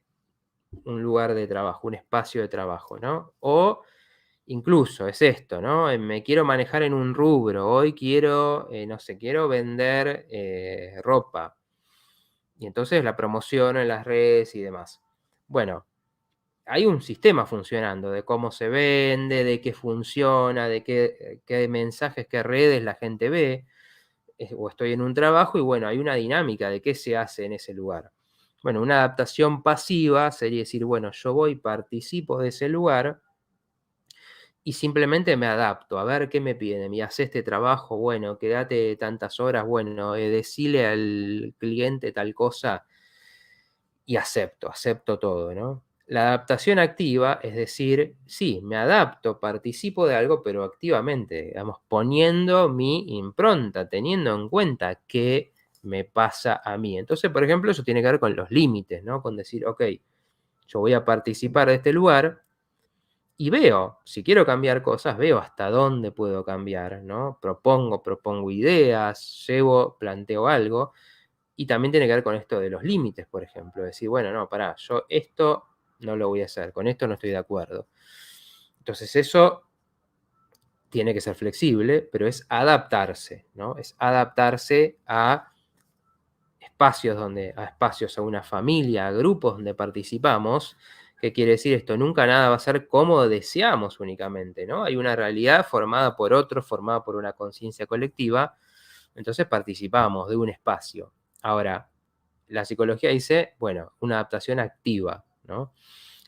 un lugar de trabajo, un espacio de trabajo, ¿no? O incluso es esto, ¿no? Me quiero manejar en un rubro, hoy quiero, no sé, quiero vender ropa. Y entonces la promociono en las redes y demás. Bueno, hay un sistema funcionando de cómo se vende, de qué funciona, de qué mensajes, qué redes la gente ve, o estoy en un trabajo y bueno, hay una dinámica de qué se hace en ese lugar. Bueno, una adaptación pasiva sería decir, bueno, yo voy, participo de ese lugar y simplemente me adapto, a ver qué me piden. Y hace este trabajo, bueno, quédate tantas horas, bueno, decile al cliente tal cosa y acepto todo, ¿no? La adaptación activa es decir, sí, me adapto, participo de algo, pero activamente, digamos, poniendo mi impronta, teniendo en cuenta qué me pasa a mí. Entonces, por ejemplo, eso tiene que ver con los límites, ¿no? Con decir, ok, yo voy a participar de este lugar y veo, si quiero cambiar cosas, veo hasta dónde puedo cambiar, ¿no? Propongo ideas, planteo algo, y también tiene que ver con esto de los límites, por ejemplo. Decir, bueno, no, pará, yo esto no lo voy a hacer, con esto no estoy de acuerdo. Entonces eso tiene que ser flexible, pero es adaptarse, ¿no? Es adaptarse a espacios, a una familia, a grupos donde participamos. ¿Qué quiere decir esto? Nunca nada va a ser como deseamos únicamente, ¿no? Hay una realidad formada por otros, formada por una conciencia colectiva, entonces participamos de un espacio. Ahora, la psicología dice, bueno, una adaptación activa, ¿no?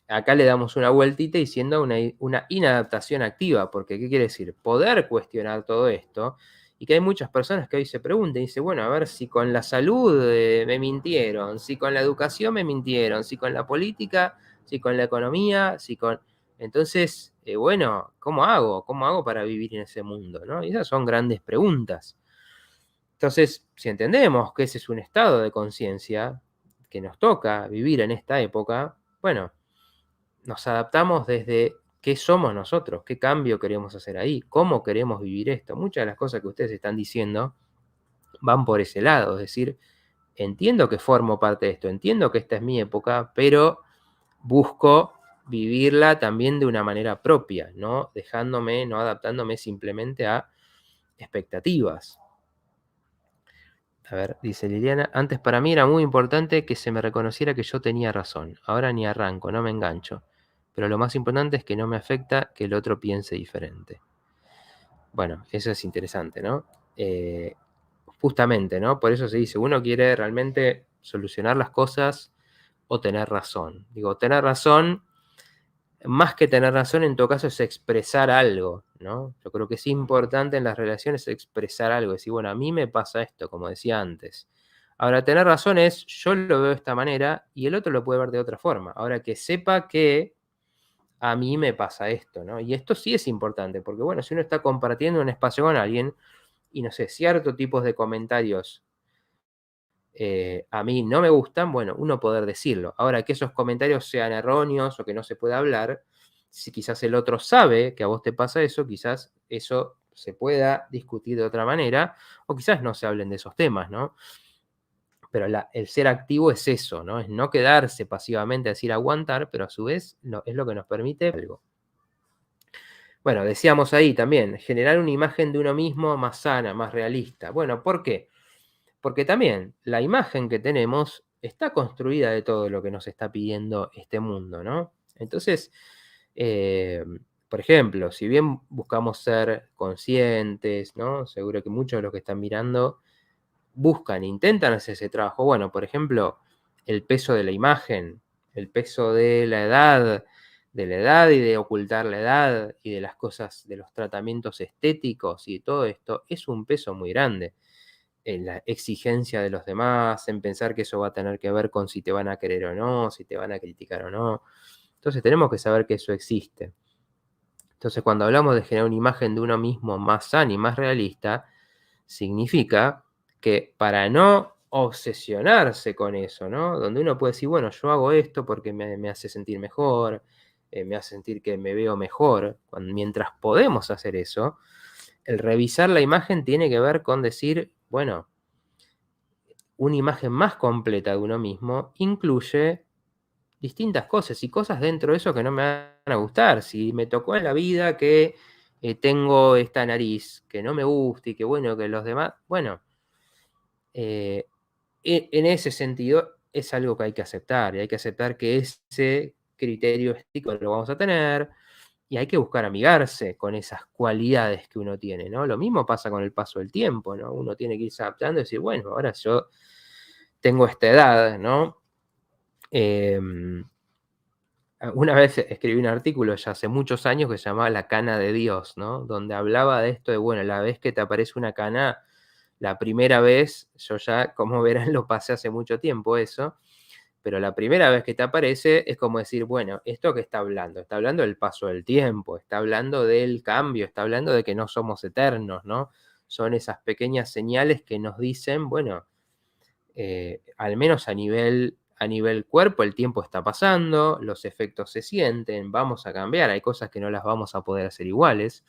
Acá le damos una vueltita diciendo una inadaptación activa, porque ¿qué quiere decir? Poder cuestionar todo esto, y que hay muchas personas que hoy se preguntan y dicen, bueno, a ver si con la salud me mintieron, si con la educación me mintieron, si con la política, si con la economía, si con... Entonces, bueno, ¿cómo hago? ¿Cómo hago para vivir en ese mundo? ¿no? Y esas son grandes preguntas. Entonces, si entendemos que ese es un estado de conciencia que nos toca vivir en esta época, bueno, nos adaptamos desde qué somos nosotros, qué cambio queremos hacer ahí, cómo queremos vivir esto. Muchas de las cosas que ustedes están diciendo van por ese lado, es decir, entiendo que formo parte de esto, entiendo que esta es mi época, pero busco vivirla también de una manera propia, no dejándome, no adaptándome simplemente a expectativas. A ver, dice Liliana, antes para mí era muy importante que se me reconociera que yo tenía razón. Ahora ni arranco, no me engancho. Pero lo más importante es que no me afecta que el otro piense diferente. Bueno, eso es interesante, ¿no? Justamente, ¿no? Por eso se dice, uno quiere realmente solucionar las cosas o tener razón. Digo, tener razón, más que tener razón, en todo caso es expresar algo, ¿no? Yo creo que es importante en las relaciones expresar algo, decir, bueno, a mí me pasa esto, como decía antes. Ahora, tener razón es, yo lo veo de esta manera y el otro lo puede ver de otra forma. Ahora, que sepa que a mí me pasa esto, ¿no? Y esto sí es importante, porque bueno, si uno está compartiendo un espacio con alguien y no sé, ciertos tipos de comentarios a mí no me gustan, bueno, uno poder decirlo. Ahora, que esos comentarios sean erróneos o que no se pueda hablar, si quizás el otro sabe que a vos te pasa eso, quizás eso se pueda discutir de otra manera, o quizás no se hablen de esos temas, ¿no? Pero el ser activo es eso, ¿no? Es no quedarse pasivamente a decir aguantar, pero a su vez es lo que nos permite algo. Bueno, decíamos ahí también, generar una imagen de uno mismo más sana, más realista. Bueno, ¿por qué? Porque también la imagen que tenemos está construida de todo lo que nos está pidiendo este mundo, ¿no? Entonces, eh, por ejemplo, si bien buscamos ser conscientes, ¿no? Seguro que muchos de los que están mirando buscan, intentan hacer ese trabajo. Bueno, por ejemplo, el peso de la imagen, el peso de la edad y de ocultar la edad y de las cosas, de los tratamientos estéticos y de todo esto, es un peso muy grande. En la exigencia de los demás, en pensar que eso va a tener que ver con si te van a querer o no, si te van a criticar o no. Entonces tenemos que saber que eso existe. Entonces cuando hablamos de generar una imagen de uno mismo más sana y más realista, significa que para no obsesionarse con eso, ¿no? Donde uno puede decir, bueno, yo hago esto porque me hace sentir mejor, me hace sentir que me veo mejor. Mientras podemos hacer eso, el revisar la imagen tiene que ver con decir, bueno, una imagen más completa de uno mismo incluye distintas cosas y cosas dentro de eso que no me van a gustar. Si me tocó en la vida que tengo esta nariz que no me gusta y que bueno, que los demás, bueno, en ese sentido es algo que hay que aceptar, y hay que aceptar que ese criterio estético lo vamos a tener, y hay que buscar amigarse con esas cualidades que uno tiene, ¿no? Lo mismo pasa con el paso del tiempo, ¿no? Uno tiene que irse adaptando y decir, bueno, ahora yo tengo esta edad, ¿no? Em, una vez escribí un artículo ya hace muchos años que se llamaba La cana de Dios, ¿no? Donde hablaba de esto de, bueno, la vez que te aparece una cana, la primera vez, yo ya, como verán, lo pasé hace mucho tiempo eso, pero la primera vez que te aparece es como decir, bueno, ¿esto qué está hablando del paso del tiempo, está hablando del cambio, está hablando de que no somos eternos, ¿no? Son esas pequeñas señales que nos dicen, bueno, al menos a nivel cuerpo, el tiempo está pasando, los efectos se sienten, vamos a cambiar, hay cosas que no las vamos a poder hacer iguales.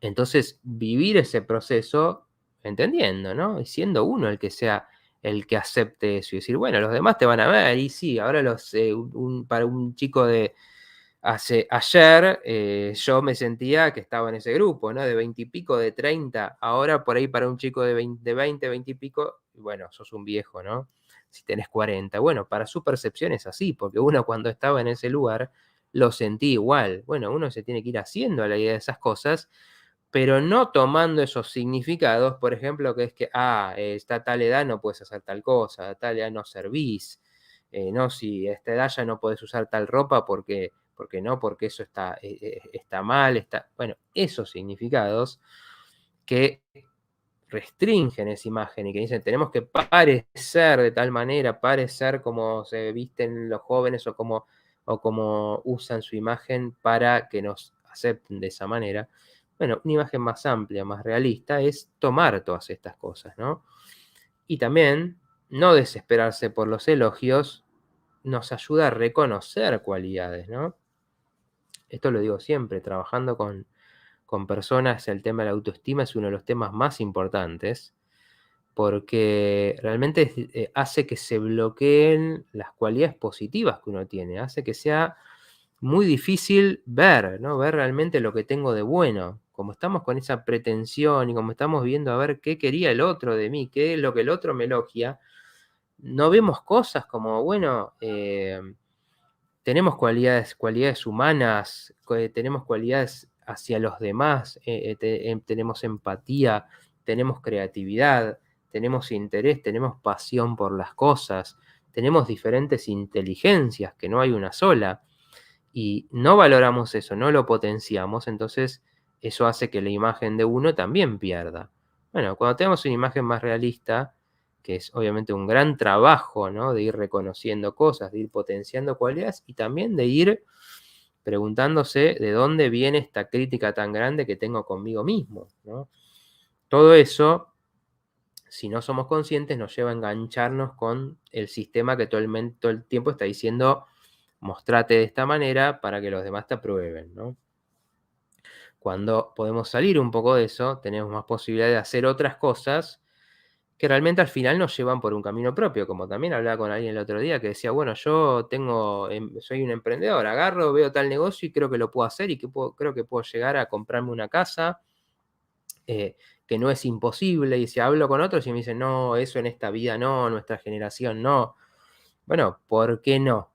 Entonces, vivir ese proceso entendiendo, ¿no? Y siendo uno el que sea el que acepte eso y decir, bueno, los demás te van a ver, y sí, ahora para un chico de ayer, yo me sentía que estaba en ese grupo, ¿no? De 20 y pico, de 30, ahora por ahí para un chico de 20, 20 y pico, bueno, sos un viejo, ¿no? Si tenés 40, bueno, para su percepción es así, porque uno cuando estaba en ese lugar lo sentí igual. Bueno, uno se tiene que ir haciendo a la idea de esas cosas, pero no tomando esos significados, por ejemplo, que es que, está a tal edad no puedes hacer tal cosa, a tal edad no servís, no, si a esta edad ya no podés usar tal ropa porque no, porque eso está mal, bueno, esos significados que restringen esa imagen y que dicen, tenemos que parecer de tal manera, parecer como se visten los jóvenes o como usan su imagen para que nos acepten de esa manera. Bueno, una imagen más amplia, más realista, es tomar todas estas cosas, ¿no? Y también no desesperarse por los elogios nos ayuda a reconocer cualidades, ¿no? Esto lo digo siempre, trabajando con personas, el tema de la autoestima es uno de los temas más importantes, porque realmente hace que se bloqueen las cualidades positivas que uno tiene, hace que sea muy difícil ver, ¿no? Ver realmente lo que tengo de bueno. Como estamos con esa pretensión y como estamos viendo a ver qué quería el otro de mí, qué es lo que el otro me elogia, no vemos cosas como, bueno, tenemos cualidades humanas, tenemos cualidades hacia los demás, tenemos empatía, tenemos creatividad, tenemos interés, tenemos pasión por las cosas, tenemos diferentes inteligencias, que no hay una sola, y no valoramos eso, no lo potenciamos, entonces eso hace que la imagen de uno también pierda. Bueno, cuando tenemos una imagen más realista, que es obviamente un gran trabajo, ¿no? De ir reconociendo cosas, de ir potenciando cualidades y también de ir preguntándose de dónde viene esta crítica tan grande que tengo conmigo mismo, ¿no? Todo eso, si no somos conscientes, nos lleva a engancharnos con el sistema que todo el tiempo está diciendo, mostrate de esta manera para que los demás te aprueben, ¿no? Cuando podemos salir un poco de eso, tenemos más posibilidad de hacer otras cosas que realmente al final nos llevan por un camino propio, como también hablaba con alguien el otro día que decía, bueno, yo soy un emprendedor, agarro, veo tal negocio y creo que lo puedo hacer y creo que puedo llegar a comprarme una casa, que no es imposible, y si hablo con otros y me dicen, no, eso en esta vida no, nuestra generación no. Bueno, ¿por qué no?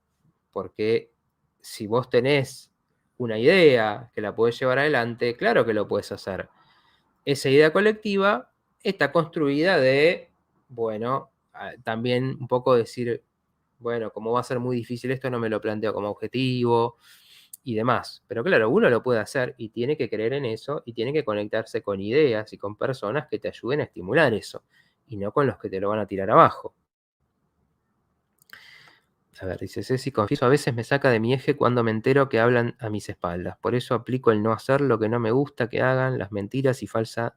Porque si vos tenés una idea que la podés llevar adelante, claro que lo puedes hacer. Esa idea colectiva está construida de, bueno, también un poco decir, bueno, como va a ser muy difícil esto, no me lo planteo como objetivo y demás. Pero claro, uno lo puede hacer y tiene que creer en eso y tiene que conectarse con ideas y con personas que te ayuden a estimular eso y no con los que te lo van a tirar abajo. A ver, dice Ceci, confieso, a veces me saca de mi eje cuando me entero que hablan a mis espaldas. Por eso aplico el no hacer lo que no me gusta que hagan, las mentiras y falta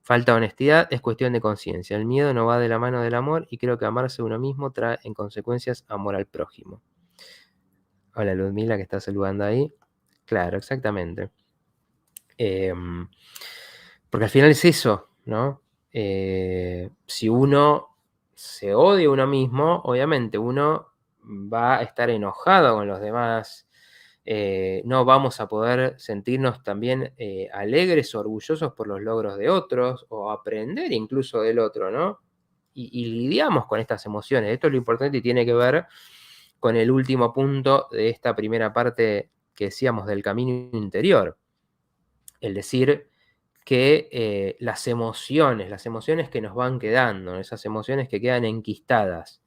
de honestidad. Es cuestión de conciencia. El miedo no va de la mano del amor y creo que amarse a uno mismo trae en consecuencias amor al prójimo. Hola Ludmila, que está saludando ahí. Claro, exactamente. Porque al final es eso, ¿no? Si uno se odia a uno mismo, obviamente uno va a estar enojado con los demás, no vamos a poder sentirnos también alegres o orgullosos por los logros de otros o aprender incluso del otro, ¿no? y lidiamos con estas emociones. Esto es lo importante y tiene que ver con el último punto de esta primera parte que decíamos del camino interior. El decir que las emociones que nos van quedando, esas emociones que quedan enquistadas,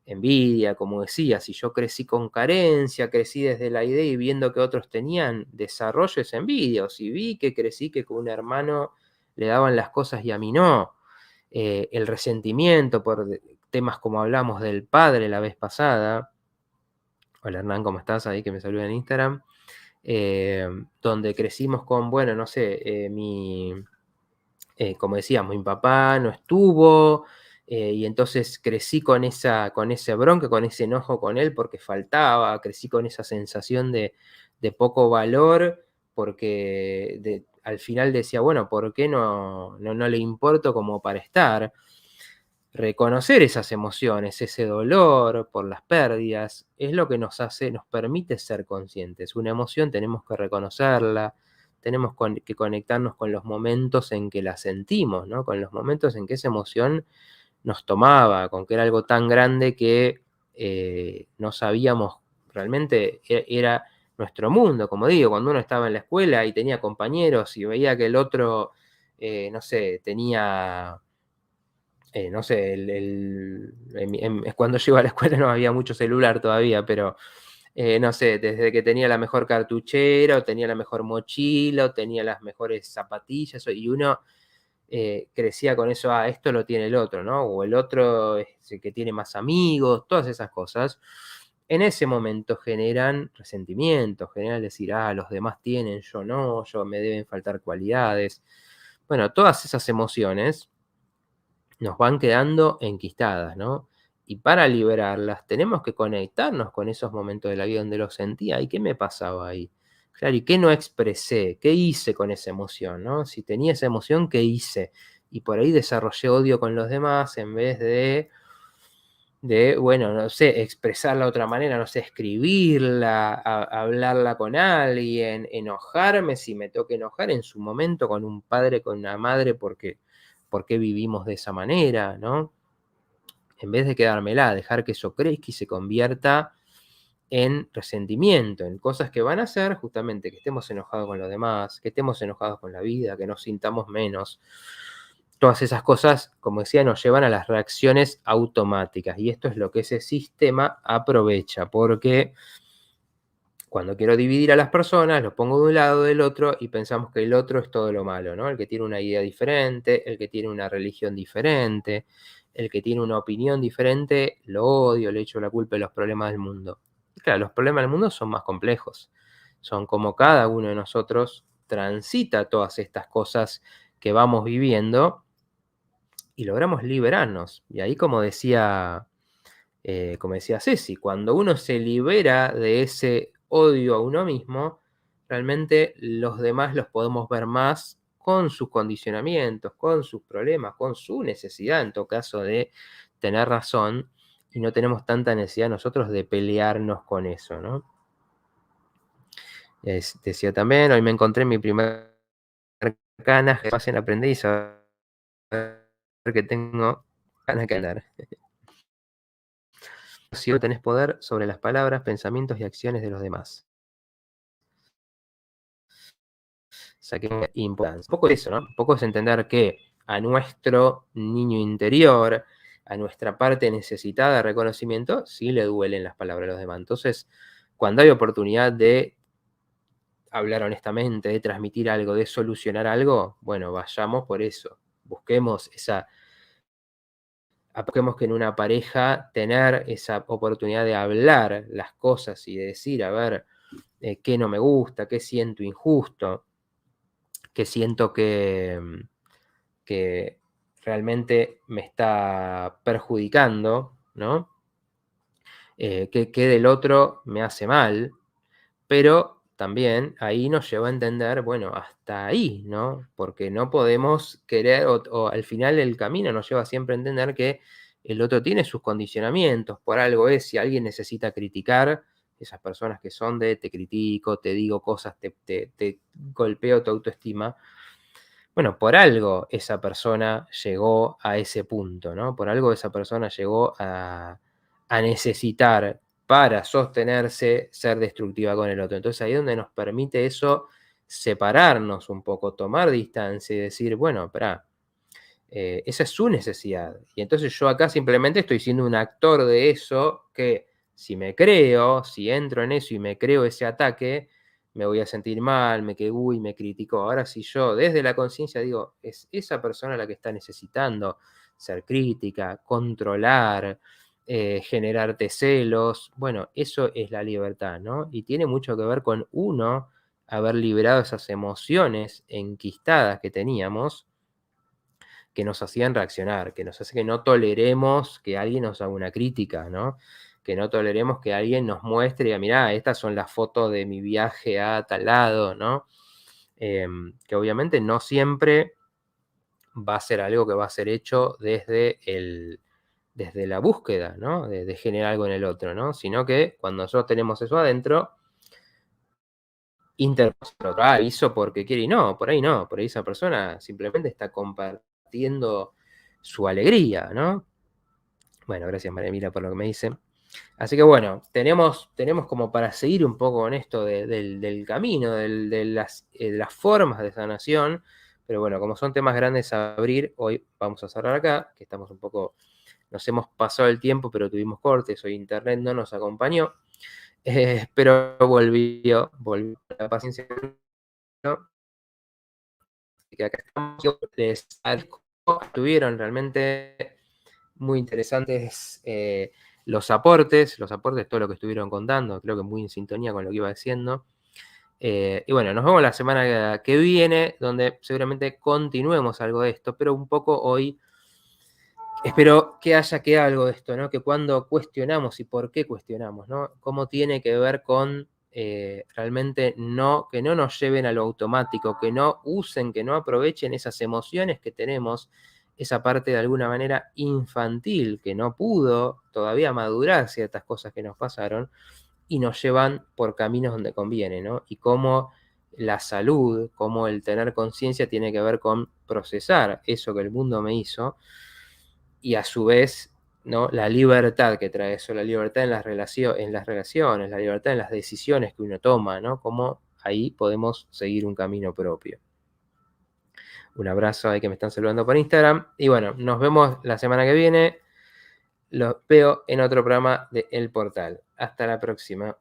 envidia, como decía, si yo crecí con carencia, crecí desde la idea y viendo que otros tenían, desarrollo esa envidia, o si vi que crecí que con un hermano le daban las cosas y a mí no, el resentimiento por temas como hablamos del padre la vez pasada. Hola Hernán, ¿cómo estás? Ahí que me saluda en Instagram. Donde crecimos con, bueno, no sé, como decíamos, mi papá no estuvo, y entonces crecí con ese bronca, con ese enojo con él porque faltaba, crecí con esa sensación de poco valor, porque al final decía, bueno, ¿por qué no le importo como para estar? Reconocer esas emociones, ese dolor por las pérdidas, es lo que nos permite ser conscientes. Una emoción tenemos que reconocerla, tenemos que conectarnos con los momentos en que la sentimos, ¿no? Con los momentos en que esa emoción nos tomaba, con que era algo tan grande que no sabíamos realmente, era nuestro mundo, como digo, cuando uno estaba en la escuela y tenía compañeros y veía que el otro, no sé, tenía no sé, cuando yo iba a la escuela no había mucho celular todavía, pero no sé, desde que tenía la mejor cartuchera, o tenía la mejor mochila, o tenía las mejores zapatillas, y uno crecía con eso, esto lo tiene el otro, ¿no? O el otro es el que tiene más amigos, todas esas cosas. En ese momento generan resentimiento, generan decir, los demás tienen, yo no, yo me deben faltar cualidades. Bueno, todas esas emociones nos van quedando enquistadas, ¿no? Y para liberarlas tenemos que conectarnos con esos momentos de la vida donde lo sentía. ¿Y qué me pasaba ahí? Claro, ¿y qué no expresé? ¿Qué hice con esa emoción, no? Si tenía esa emoción, ¿qué hice? Y por ahí desarrollé odio con los demás en vez bueno, no sé, expresarla de otra manera, no sé, escribirla, hablarla con alguien, enojarme si me toca enojar en su momento con un padre, con una madre, porque vivimos de esa manera, ¿no? En vez de quedármela, dejar que eso crezca y se convierta en resentimiento, en cosas que van a hacer justamente que estemos enojados con los demás, que estemos enojados con la vida, que nos sintamos menos. Todas esas cosas, como decía, nos llevan a las reacciones automáticas y esto es lo que ese sistema aprovecha, porque cuando quiero dividir a las personas, los pongo de un lado o del otro y pensamos que el otro es todo lo malo, ¿no? El que tiene una idea diferente, el que tiene una religión diferente, el que tiene una opinión diferente, lo odio, le echo la culpa de los problemas del mundo. Y claro, los problemas del mundo son más complejos. Son como cada uno de nosotros transita todas estas cosas que vamos viviendo y logramos liberarnos. Y ahí, como decía Ceci, cuando uno se libera de ese odio a uno mismo, realmente los demás los podemos ver más con sus condicionamientos, con sus problemas, con su necesidad, en todo caso, de tener razón, y no tenemos tanta necesidad nosotros de pelearnos con eso, ¿no? Decía también, hoy me encontré mi primer canas que pasen a aprender y saber que tengo ganas de andar. Si no tenés poder sobre las palabras, pensamientos y acciones de los demás. Saqué importancia. Un poco eso, ¿no? Un poco es entender que a nuestro niño interior, a nuestra parte necesitada de reconocimiento, sí le duelen las palabras de los demás. Entonces, cuando hay oportunidad de hablar honestamente, de transmitir algo, de solucionar algo, bueno, vayamos por eso. Busquemos que en una pareja tener esa oportunidad de hablar las cosas y de decir, a ver, qué no me gusta, qué siento injusto, qué siento que realmente me está perjudicando, ¿no? Que del otro me hace mal, pero también ahí nos lleva a entender, bueno, hasta ahí, ¿no? Porque no podemos querer, o al final el camino nos lleva siempre a entender que el otro tiene sus condicionamientos, por algo es, si alguien necesita criticar, esas personas que son de te critico, te digo cosas, te golpeo tu autoestima, Bueno, por algo esa persona llegó a ese punto, ¿no? Por algo esa persona llegó a necesitar para sostenerse ser destructiva con el otro. Entonces ahí es donde nos permite eso separarnos un poco, tomar distancia y decir, bueno, espera, esa es su necesidad. Y entonces yo acá simplemente estoy siendo un actor de eso que si me creo, si entro en eso y me creo ese ataque, me voy a sentir mal, uy, me criticó. Ahora si yo desde la conciencia digo, es esa persona la que está necesitando ser crítica, controlar, generarte celos, bueno, eso es la libertad, ¿no? Y tiene mucho que ver con uno haber liberado esas emociones enquistadas que teníamos que nos hacían reaccionar, que nos hace que no toleremos que alguien nos haga una crítica, ¿no? Que no toleremos que alguien nos muestre y diga, mirá, estas son las fotos de mi viaje a tal lado, ¿no? Que obviamente no siempre va a ser algo que va a ser hecho desde la búsqueda, ¿no? De generar algo en el otro, ¿no? Sino que cuando nosotros tenemos eso adentro, otro hizo porque quiere y no, por ahí no, por ahí esa persona simplemente está compartiendo su alegría, ¿no? Bueno, gracias María Emilia por lo que me dice. Así que bueno, tenemos como para seguir un poco con esto del camino, de las formas de sanación, pero bueno, como son temas grandes a abrir, hoy vamos a cerrar acá, que estamos un poco, nos hemos pasado el tiempo, pero tuvimos cortes, hoy internet no nos acompañó, pero volvió la paciencia, ¿no? Que acá estamos, les agradezco, estuvieron realmente muy interesantes los aportes, todo lo que estuvieron contando, creo que muy en sintonía con lo que iba diciendo. Y bueno, nos vemos la semana que viene, donde seguramente continuemos algo de esto, pero un poco hoy espero que haya quedado algo de esto, ¿no? Que cuando cuestionamos y por qué cuestionamos, ¿no? Cómo tiene que ver con realmente que no nos lleven a lo automático, que no usen, que no aprovechen esas emociones que tenemos, esa parte de alguna manera infantil que no pudo todavía madurar ciertas cosas que nos pasaron y nos llevan por caminos donde conviene, ¿no? Y cómo la salud, cómo el tener conciencia tiene que ver con procesar eso que el mundo me hizo y a su vez, ¿no? La libertad que trae eso, la libertad en las relaciones, la libertad en las decisiones que uno toma, ¿no? Cómo ahí podemos seguir un camino propio. Un abrazo ahí que me están saludando por Instagram. Y bueno, nos vemos la semana que viene. Los veo en otro programa de El Portal. Hasta la próxima.